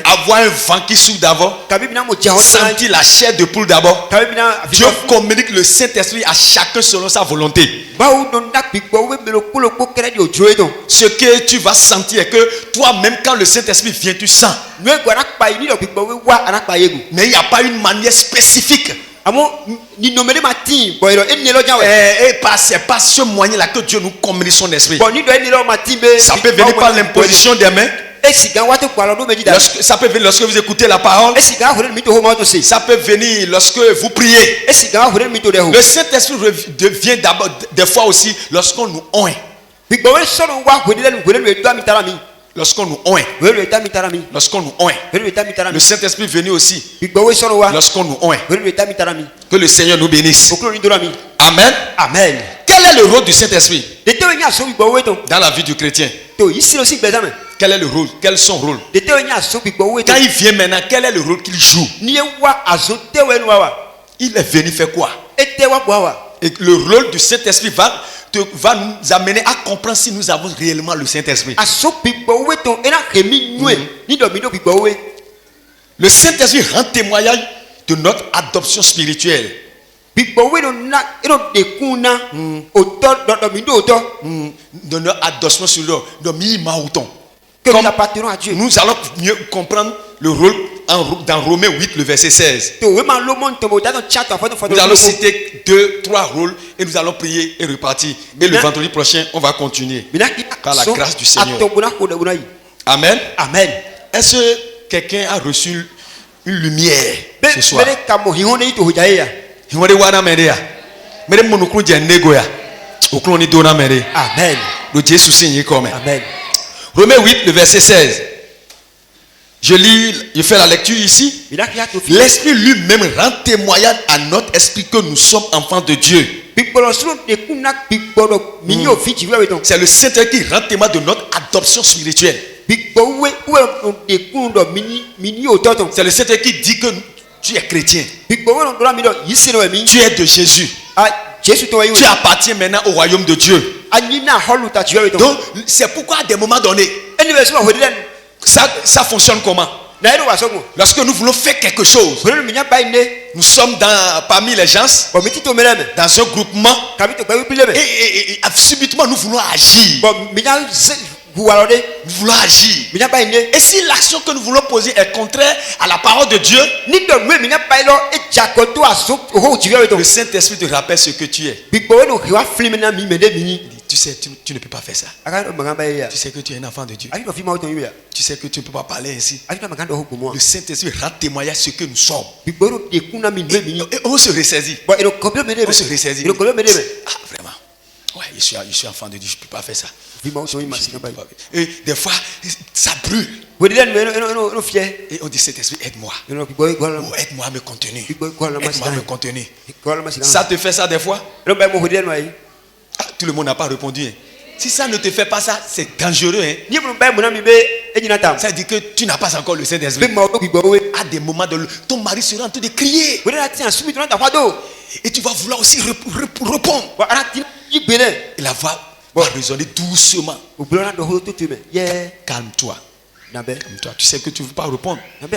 avoir un vent qui souffle d'abord, sentir la chair de poule d'abord. Dieu communique le Saint-Esprit à chacun selon sa volonté. Ce que tu vas sentir est que toi-même, quand le Saint-Esprit vient, tu sens. Mais il n'y a pas une manière spécifique. C'est pas ce moyen-là que Dieu nous communique son esprit. Ça peut venir par l'imposition des mains. Ça peut venir lorsque vous écoutez la parole. Ça peut venir lorsque vous priez. Le Saint-Esprit devient d'abord des fois aussi lorsqu'on nous oint. Lorsqu'on nous oint. Lorsqu'on nous oint. Le Saint-Esprit est venu aussi. Lorsqu'on nous oint. Que le Seigneur nous bénisse. Amen. Amen. Quel est le rôle du Saint-Esprit dans la vie du chrétien? Quel est le rôle? Quel est son rôle? Quand il vient maintenant, quel est le rôle qu'il joue? Il est venu faire quoi? Et le rôle du Saint-Esprit va nous amener à comprendre si nous avons réellement le Saint-Esprit. Le Saint-Esprit rend témoignage de notre adoption spirituelle. De notre adoption sur nous allons mieux comprendre le rôle dans Romains 8, le verset 16. Nous allons citer 2-3 rôles et nous allons prier et repartir. Et le vendredi prochain, on va continuer par la grâce du Seigneur. Amen. Amen. Est-ce que quelqu'un a reçu une lumière ce soir? Amen. Amen. Romains 8, le verset 16. Je fais la lecture ici. L'Esprit lui-même rend témoignage à notre esprit que nous sommes enfants de Dieu. C'est le Saint-Esprit qui rend témoignage de notre adoption spirituelle. C'est le Saint-Esprit qui dit que tu es chrétien. Tu es de Jésus. Tu appartiens maintenant au royaume de Dieu. Donc, c'est pourquoi à des moments donnés, ça fonctionne comment? Lorsque nous voulons faire quelque chose, nous sommes parmi les gens, dans un groupement, et subitement nous voulons agir. Nous voulons agir. Et si l'action que nous voulons poser est contraire à la parole de Dieu, le Saint-Esprit te rappelle ce que tu es. Tu sais, tu ne peux pas faire ça. Tu sais que tu es un enfant de Dieu. Tu sais que tu ne peux pas parler ainsi. Le Saint-Esprit rend témoignage ce que nous sommes. Et on se ressaisit. On se ressaisit. Ah, vraiment. Ouais, je suis enfant de Dieu, je ne peux pas faire ça. Et des fois, ça brûle. Et on dit, Saint-Esprit, aide-moi. Aide-moi à me contenir. Aide-moi à me contenir. Ça te fait ça des fois? Ah, tout le monde n'a pas répondu. Hein. Si ça ne te fait pas ça, c'est dangereux. Hein. Ça veut dire que tu n'as pas encore le Saint-Esprit. À des moments, ton mari sera en train de crier. Et tu vas vouloir aussi répondre. Et la voix va résonner doucement. Calme-toi. Calme-toi. Tu sais que tu ne veux pas répondre. Tu ne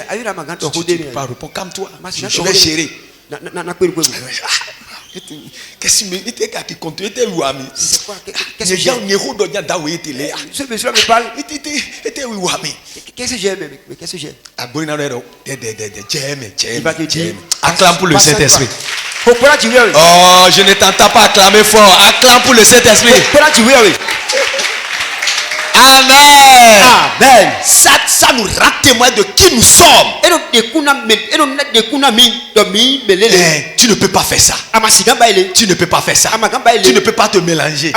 veux pas répondre. Calme-toi. Je vais gérer. Qu'est-ce que tu continue? C'est quoi? Qu'est-ce que j'ai? Acclame pour le Saint-Esprit. Oh, je ne t'entends pas acclamer fort. Acclame pour le Saint-Esprit. Amen. Amen. Ça nous rend témoin de qui nous sommes. Tu ne peux pas faire ça. Tu ne peux pas faire ça. Tu ne peux pas te mélanger.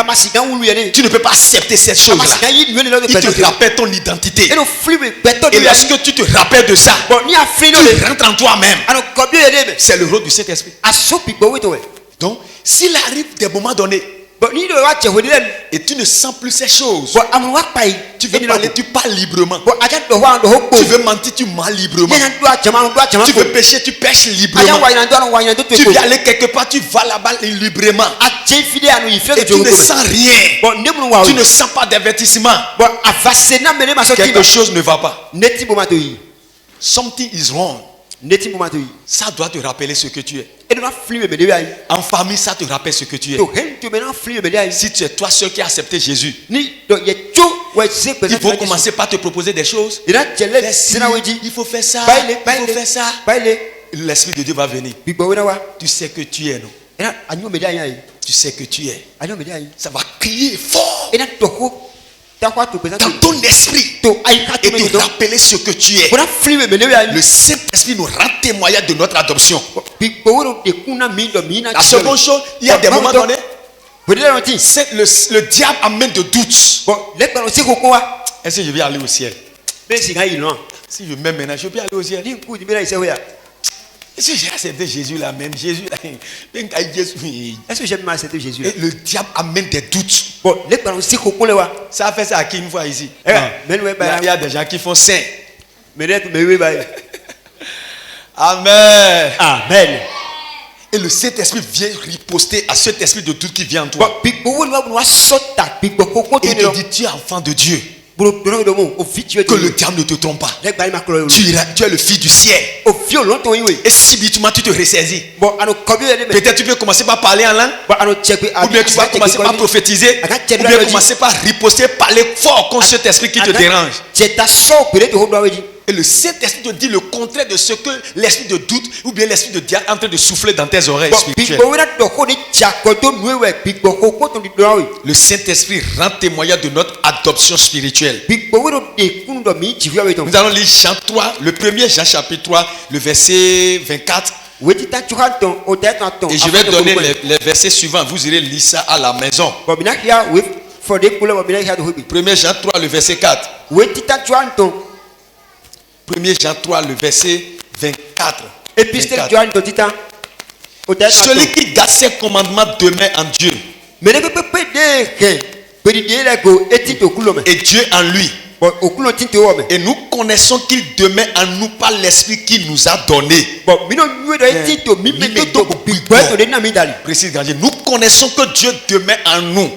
Tu ne peux pas accepter cette chose-là. Il te rappelle ton identité. Et lorsque tu te rappelles de ça, tu rentres en toi-même. C'est le rôle du Saint-Esprit. Donc, s'il arrive des moments donnés et tu ne sens plus ces choses, tu veux parler, tu parles librement. Tu veux mentir, tu mens librement. Tu veux pécher, tu pêches librement. Tu veux aller quelque part, tu vas là-bas librement. Et tu ne sens rien. Tu ne sens pas d'avertissement. Quelque chose ne va pas. Something is wrong. Ça doit te rappeler ce que tu es. En famille, ça te rappelle ce que tu es. Si tu es toi seul qui a accepté Jésus, il faut commencer par te proposer des choses. Il faut faire ça. Il faut faire ça. L'Esprit de Dieu va venir. Tu sais que tu es, non? Tu sais que tu es. Ça va crier fort dans ton esprit et te rappeler ce que tu es. Le Saint-Esprit nous rend témoignage de notre adoption. La seconde chose, il y a des moments donnés, le diable amène de doutes. Est-ce que je vais aller au ciel? Si je m'aime maintenant, je vais aller au ciel. Est-ce que j'ai accepté Jésus là même? Jésus là. Est-ce que j'aime accepter Jésus là? Et le diable amène des doutes. Ça a fait ça à qui une fois ici? Il y a des gens qui font saint. Amen. Amen. Et le Saint-Esprit vient riposter à cet esprit de doute qui vient en toi. Et il te dit, tu es enfant de Dieu. Que le diable ne te trompe pas. Tu es le fils du ciel. Et subitement tu te ressaisis. Peut-être tu peux commencer par parler en langue. Ou bien tu vas commencer par prophétiser. Ou bien commencer par riposter, parler fort contre cet esprit qui te dérange. Et le Saint-Esprit te dit le contraire de ce que l'esprit de doute ou bien l'esprit de diable est en train de souffler dans tes oreilles spirituelles. Le Saint-Esprit rend témoignage de notre adoption spirituelle. Nous allons lire Jean 3, le premier Jean chapitre 3, le verset 24. Et je vais donner les versets suivants. Vous irez lire ça à la maison. 1 Jean 3, le verset 4. 1 Jean 3, le verset 24. Celui qui garde ses commandements demeure en Dieu. Et Dieu en lui. Et nous connaissons qu'il demeure en nous par l'esprit qu'il nous a donné. Précise, nous connaissons que Dieu demeure en nous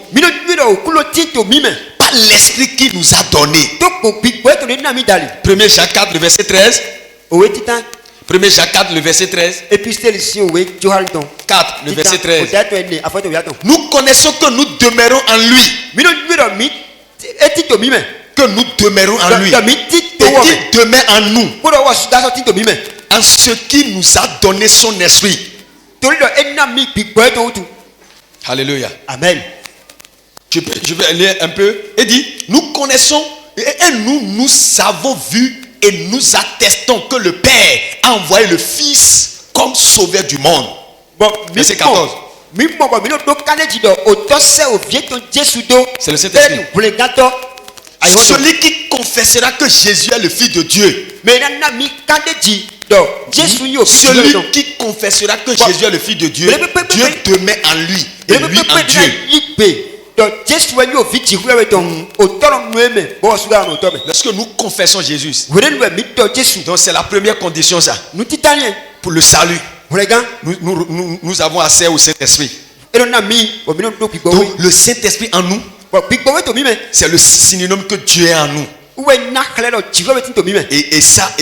par l'esprit qu'il nous a donné. 1 Jean 4, le verset 13. 1 Jean 4, le verset 13. 4, le verset 13. Nous connaissons que nous demeurons en lui. Que nous demeurons en lui. Et qu'il demeure en nous. En ce qui nous a donné son esprit. Alléluia. Amen. Je vais lire un peu. Et dit, nous connaissons et nous avons vu et nous attestons que le Père a envoyé le Fils comme sauveur du monde. Verset 14. C'est le Saint-Esprit. Celui qui confessera que Jésus est le Fils de Dieu. Celui qui confessera que Jésus est le Fils de Dieu, Dieu demeure en lui et lui en Dieu. Lorsque nous confessons Jésus, donc c'est la première condition ça. Pour le salut, nous avons accès au Saint-Esprit. Donc le Saint-Esprit en nous, c'est le synonyme que Dieu est en nous. Et ça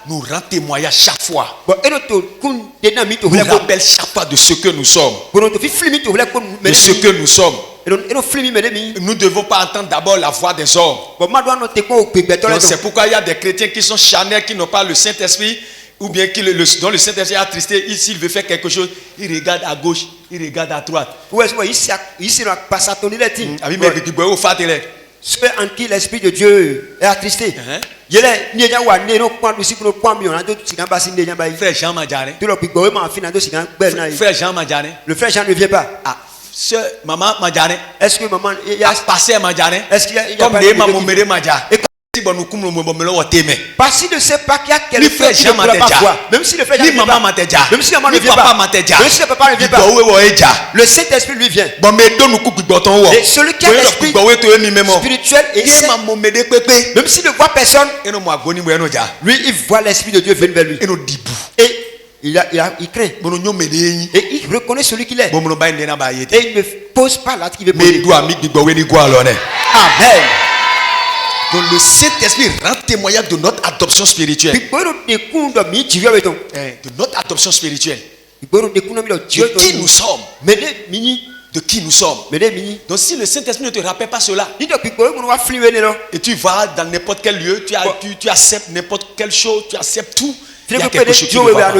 nous rend témoignage chaque fois. Nous rappelle chaque fois de ce que nous sommes. De ce que nous sommes. Nous ne devons pas entendre d'abord la voix des hommes. Donc c'est pourquoi il y a des chrétiens qui sont charnels, qui n'ont pas le Saint-Esprit, ou bien dont le Saint-Esprit est attristé. S'il veut faire quelque chose, il regarde à gauche, il regarde à droite. ceux en qui l'esprit de Dieu est attristé. Frère Jean Madjane. Frère Jean Madjane. Le frère Jean ne vient pas. Ah, maman Madjane. Est-ce que maman passé Madjane? Est-ce qu'il y a comme des mamans Madjane? Parce qu'il ne sait pas qu'il y a quelqu'un qui ne peut pas voir. Même si le frère Jean ne vient pas. Même si maman ne vient pas. Même si le papa ne vient pas. Le Saint-Esprit lui vient. Et celui qui a l'esprit spirituel et saint, même s'il ne voit personne, lui il voit l'Esprit de Dieu venir vers lui. Et il craint. Et il reconnaît celui qu'il est. Et il ne pose pas l'acte qu'il veut poser. Amen. Donc le Saint-Esprit rend témoignage de notre adoption spirituelle. De notre adoption spirituelle. De qui nous sommes. De qui nous sommes. Donc si le Saint-Esprit ne te rappelle pas cela, et tu vas dans n'importe quel lieu, tu acceptes n'importe quelle chose, tu acceptes tout. Il y a quelque chose qui ne va pas.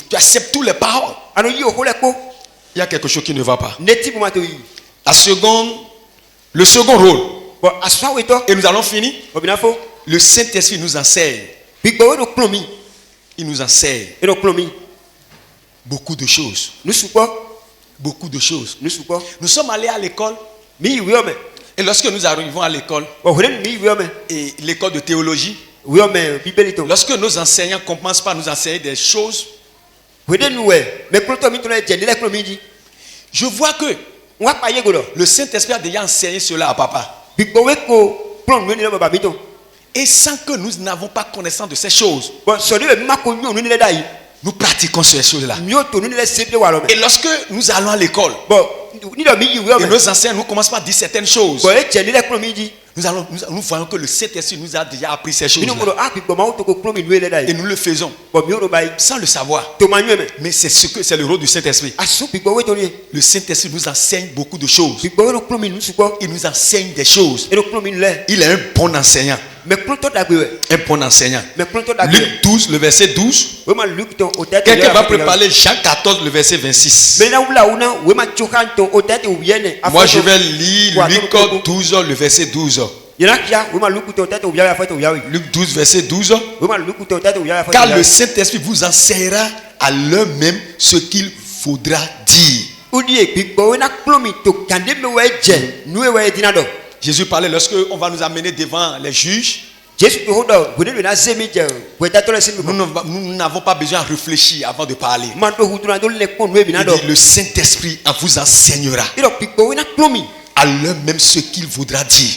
Tu acceptes toutes les paroles. Il y a quelque chose qui ne va pas. Le second rôle, et nous allons finir. Le Saint-Esprit nous enseigne. Il nous enseigne beaucoup de choses. Beaucoup de choses. Nous sommes allés à l'école. Et lorsque nous arrivons à l'école, et l'école de théologie, lorsque nos enseignants commencent par nous enseigner des choses, je vois que le Saint-Esprit a déjà enseigné cela à papa. Et sans que nous n'avons pas connaissance de ces choses, nous pratiquons ces choses-là. Et lorsque nous allons à l'école, et nos enseignants nous commencent par dire certaines choses, nous voyons que le Saint-Esprit nous a déjà appris ces choses-là. Et nous le faisons sans le savoir. Mais c'est le rôle du Saint-Esprit. Le Saint-Esprit nous enseigne beaucoup de choses. Il nous enseigne des choses. Il est un bon enseignant. Un bon enseignant. Luc 12, le verset 12. Quelqu'un va préparer Jean 14, le verset 26. Moi je vais lire Luc 12, le verset 12. Luc 12, verset 12. Car le Saint-Esprit vous enseignera à l'heure même ce qu'il faudra dire. Jésus parlait lorsque on va nous amener devant les juges. Nous n'avons pas besoin de réfléchir avant de parler. Le Saint-Esprit vous enseignera à l'heure même ce qu'il voudra dire.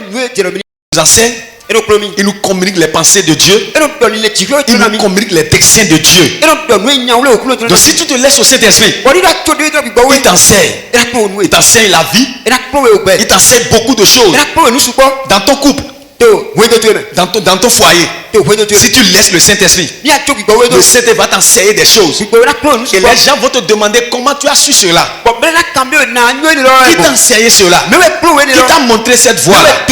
Il nous enseigne. Il nous communique les pensées de Dieu. Il nous communique les desseins de Dieu. Donc si tu te laisses au Saint-Esprit, il t'enseigne. Il t'enseigne la vie. Il t'enseigne beaucoup de choses. Dans ton couple, dans ton foyer. Si tu laisses le Saint-Esprit, le Saint-Esprit va t'enseigner des choses. Et les gens vont te demander comment tu as su cela. Qui t'a enseigné cela? Qui t'a montré cette voie-là?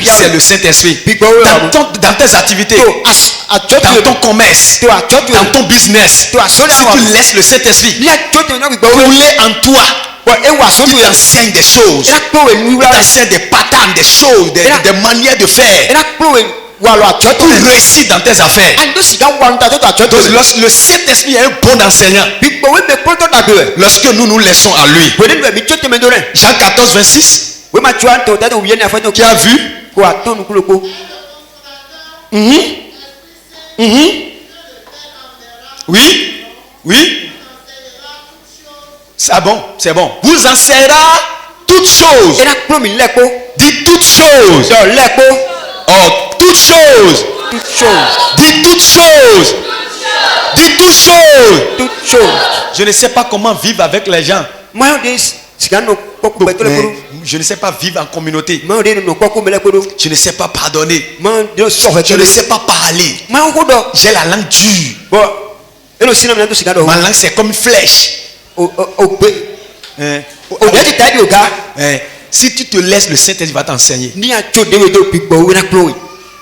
C'est le Saint-Esprit. Dans tes activités, dans ton commerce, dans ton business, si tu laisses le Saint-Esprit rouler en toi, il t'enseigne des choses. Il t'enseigne des patterns, des choses, des manières de faire pour réussir dans tes affaires. Donc, le Saint-Esprit est un bon enseignant. Lorsque nous nous laissons à lui. Jean 14, 26. Qui a vu? Oui. C'est bon, c'est bon. Vous enseignera toutes choses. Dis toutes choses. Oh, toutes choses. Dis toutes choses. Dis toutes choses. Je ne sais pas comment vivre avec les gens. Je ne sais pas vivre en communauté. Je ne sais pas pardonner. Je ne sais pas parler. J'ai la langue dure. Ma langue c'est comme une flèche. Si tu te laisses, le Saint-Esprit va t'enseigner. Le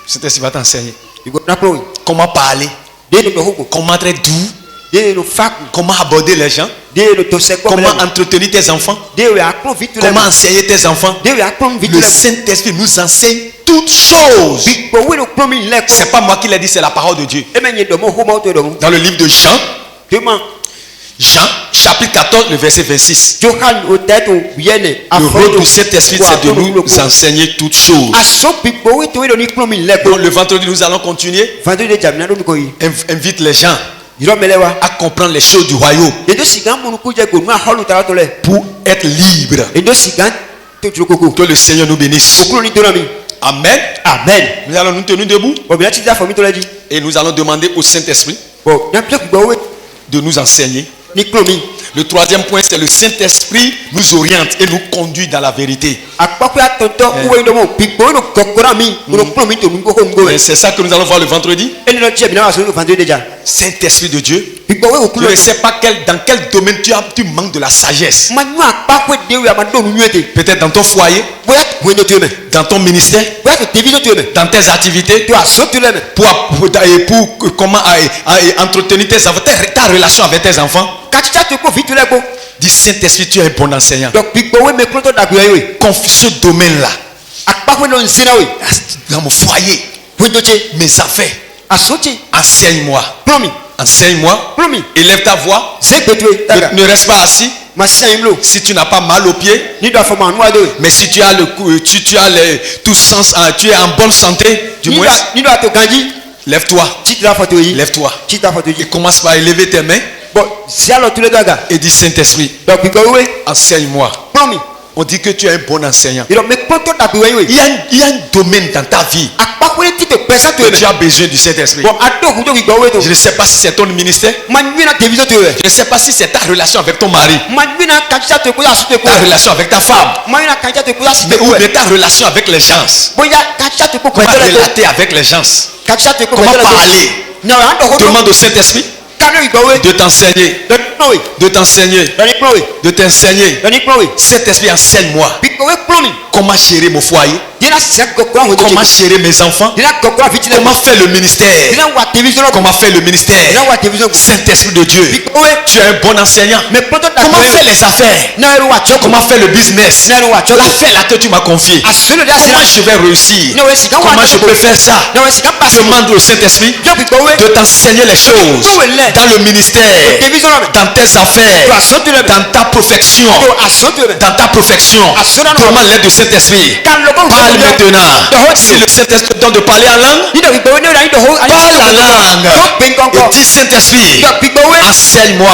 Saint-Esprit va t'enseigner comment parler, comment être doux, Comment aborder les gens? Comment entretenir tes enfants? Comment enseigner tes enfants? Le Saint-Esprit nous enseigne toutes choses. C'est pas moi qui l'ai dit, c'est la parole de Dieu. Dans le livre de Jean, chapitre 14, le verset 26. Le rôle du Saint-Esprit, c'est de nous enseigner toutes choses. Donc, le vendredi, nous allons continuer. Invite les gens à comprendre les choses du royaume pour être libre. Que le Seigneur nous bénisse. Amen. Amen. Nous allons nous tenir debout et nous allons demander au Saint-Esprit de nous enseigner. Le troisième point, c'est le Saint-Esprit nous oriente et nous conduit dans la vérité. Et c'est ça que nous allons voir le vendredi. Saint-Esprit de Dieu. Je ne sais pas dans quel domaine tu manques de la sagesse. Peut-être dans ton foyer, dans ton ministère, dans tes activités, pour comment entretenir tes enfants, ta relation avec tes enfants. Dis Saint-Esprit, tu es un bon enseignant. Confie ce domaine-là dans mon foyer, mes affaires. Enseigne-moi. Enseigne-moi. Élève ta voix. Ne reste pas assis. Si tu n'as pas mal aux pieds, mais si tu as tout sens, tu es en bonne santé, du moins, lève-toi. Lève-toi. Et commence par élever tes mains. Et dis Saint-Esprit, enseigne-moi. On dit que tu es un bon enseignant. Il y a un domaine dans ta vie que tu as besoin du Saint-Esprit. Je ne sais pas si c'est ton ministère. Je ne sais pas si c'est ta relation avec ton mari, ta relation avec ta femme, ou bien ta relation avec les gens. Comment relater avec les gens? Comment parler? Demande au Saint-Esprit de t'enseigner. De t'enseigner. De t'enseigner. Cet-esprit, enseigne-moi. Comment gérer mon foyer? Comment gérer mes enfants? Comment faire le ministère? Comment faire le ministère? Saint-Esprit de Dieu, tu es un bon enseignant. Comment faire les affaires? Comment faire le business? L'affaire là que tu m'as confiée. Comment je vais réussir? Comment je peux faire ça? Demande au Saint-Esprit de t'enseigner les choses dans le ministère, dans tes affaires, dans ta perfection. Dans ta perfection. Demande l'aide du Saint-Esprit. Parle maintenant. Si le Saint-Esprit donne de parler en langue, parle en langue. Et dis Saint-Esprit, enseigne-moi.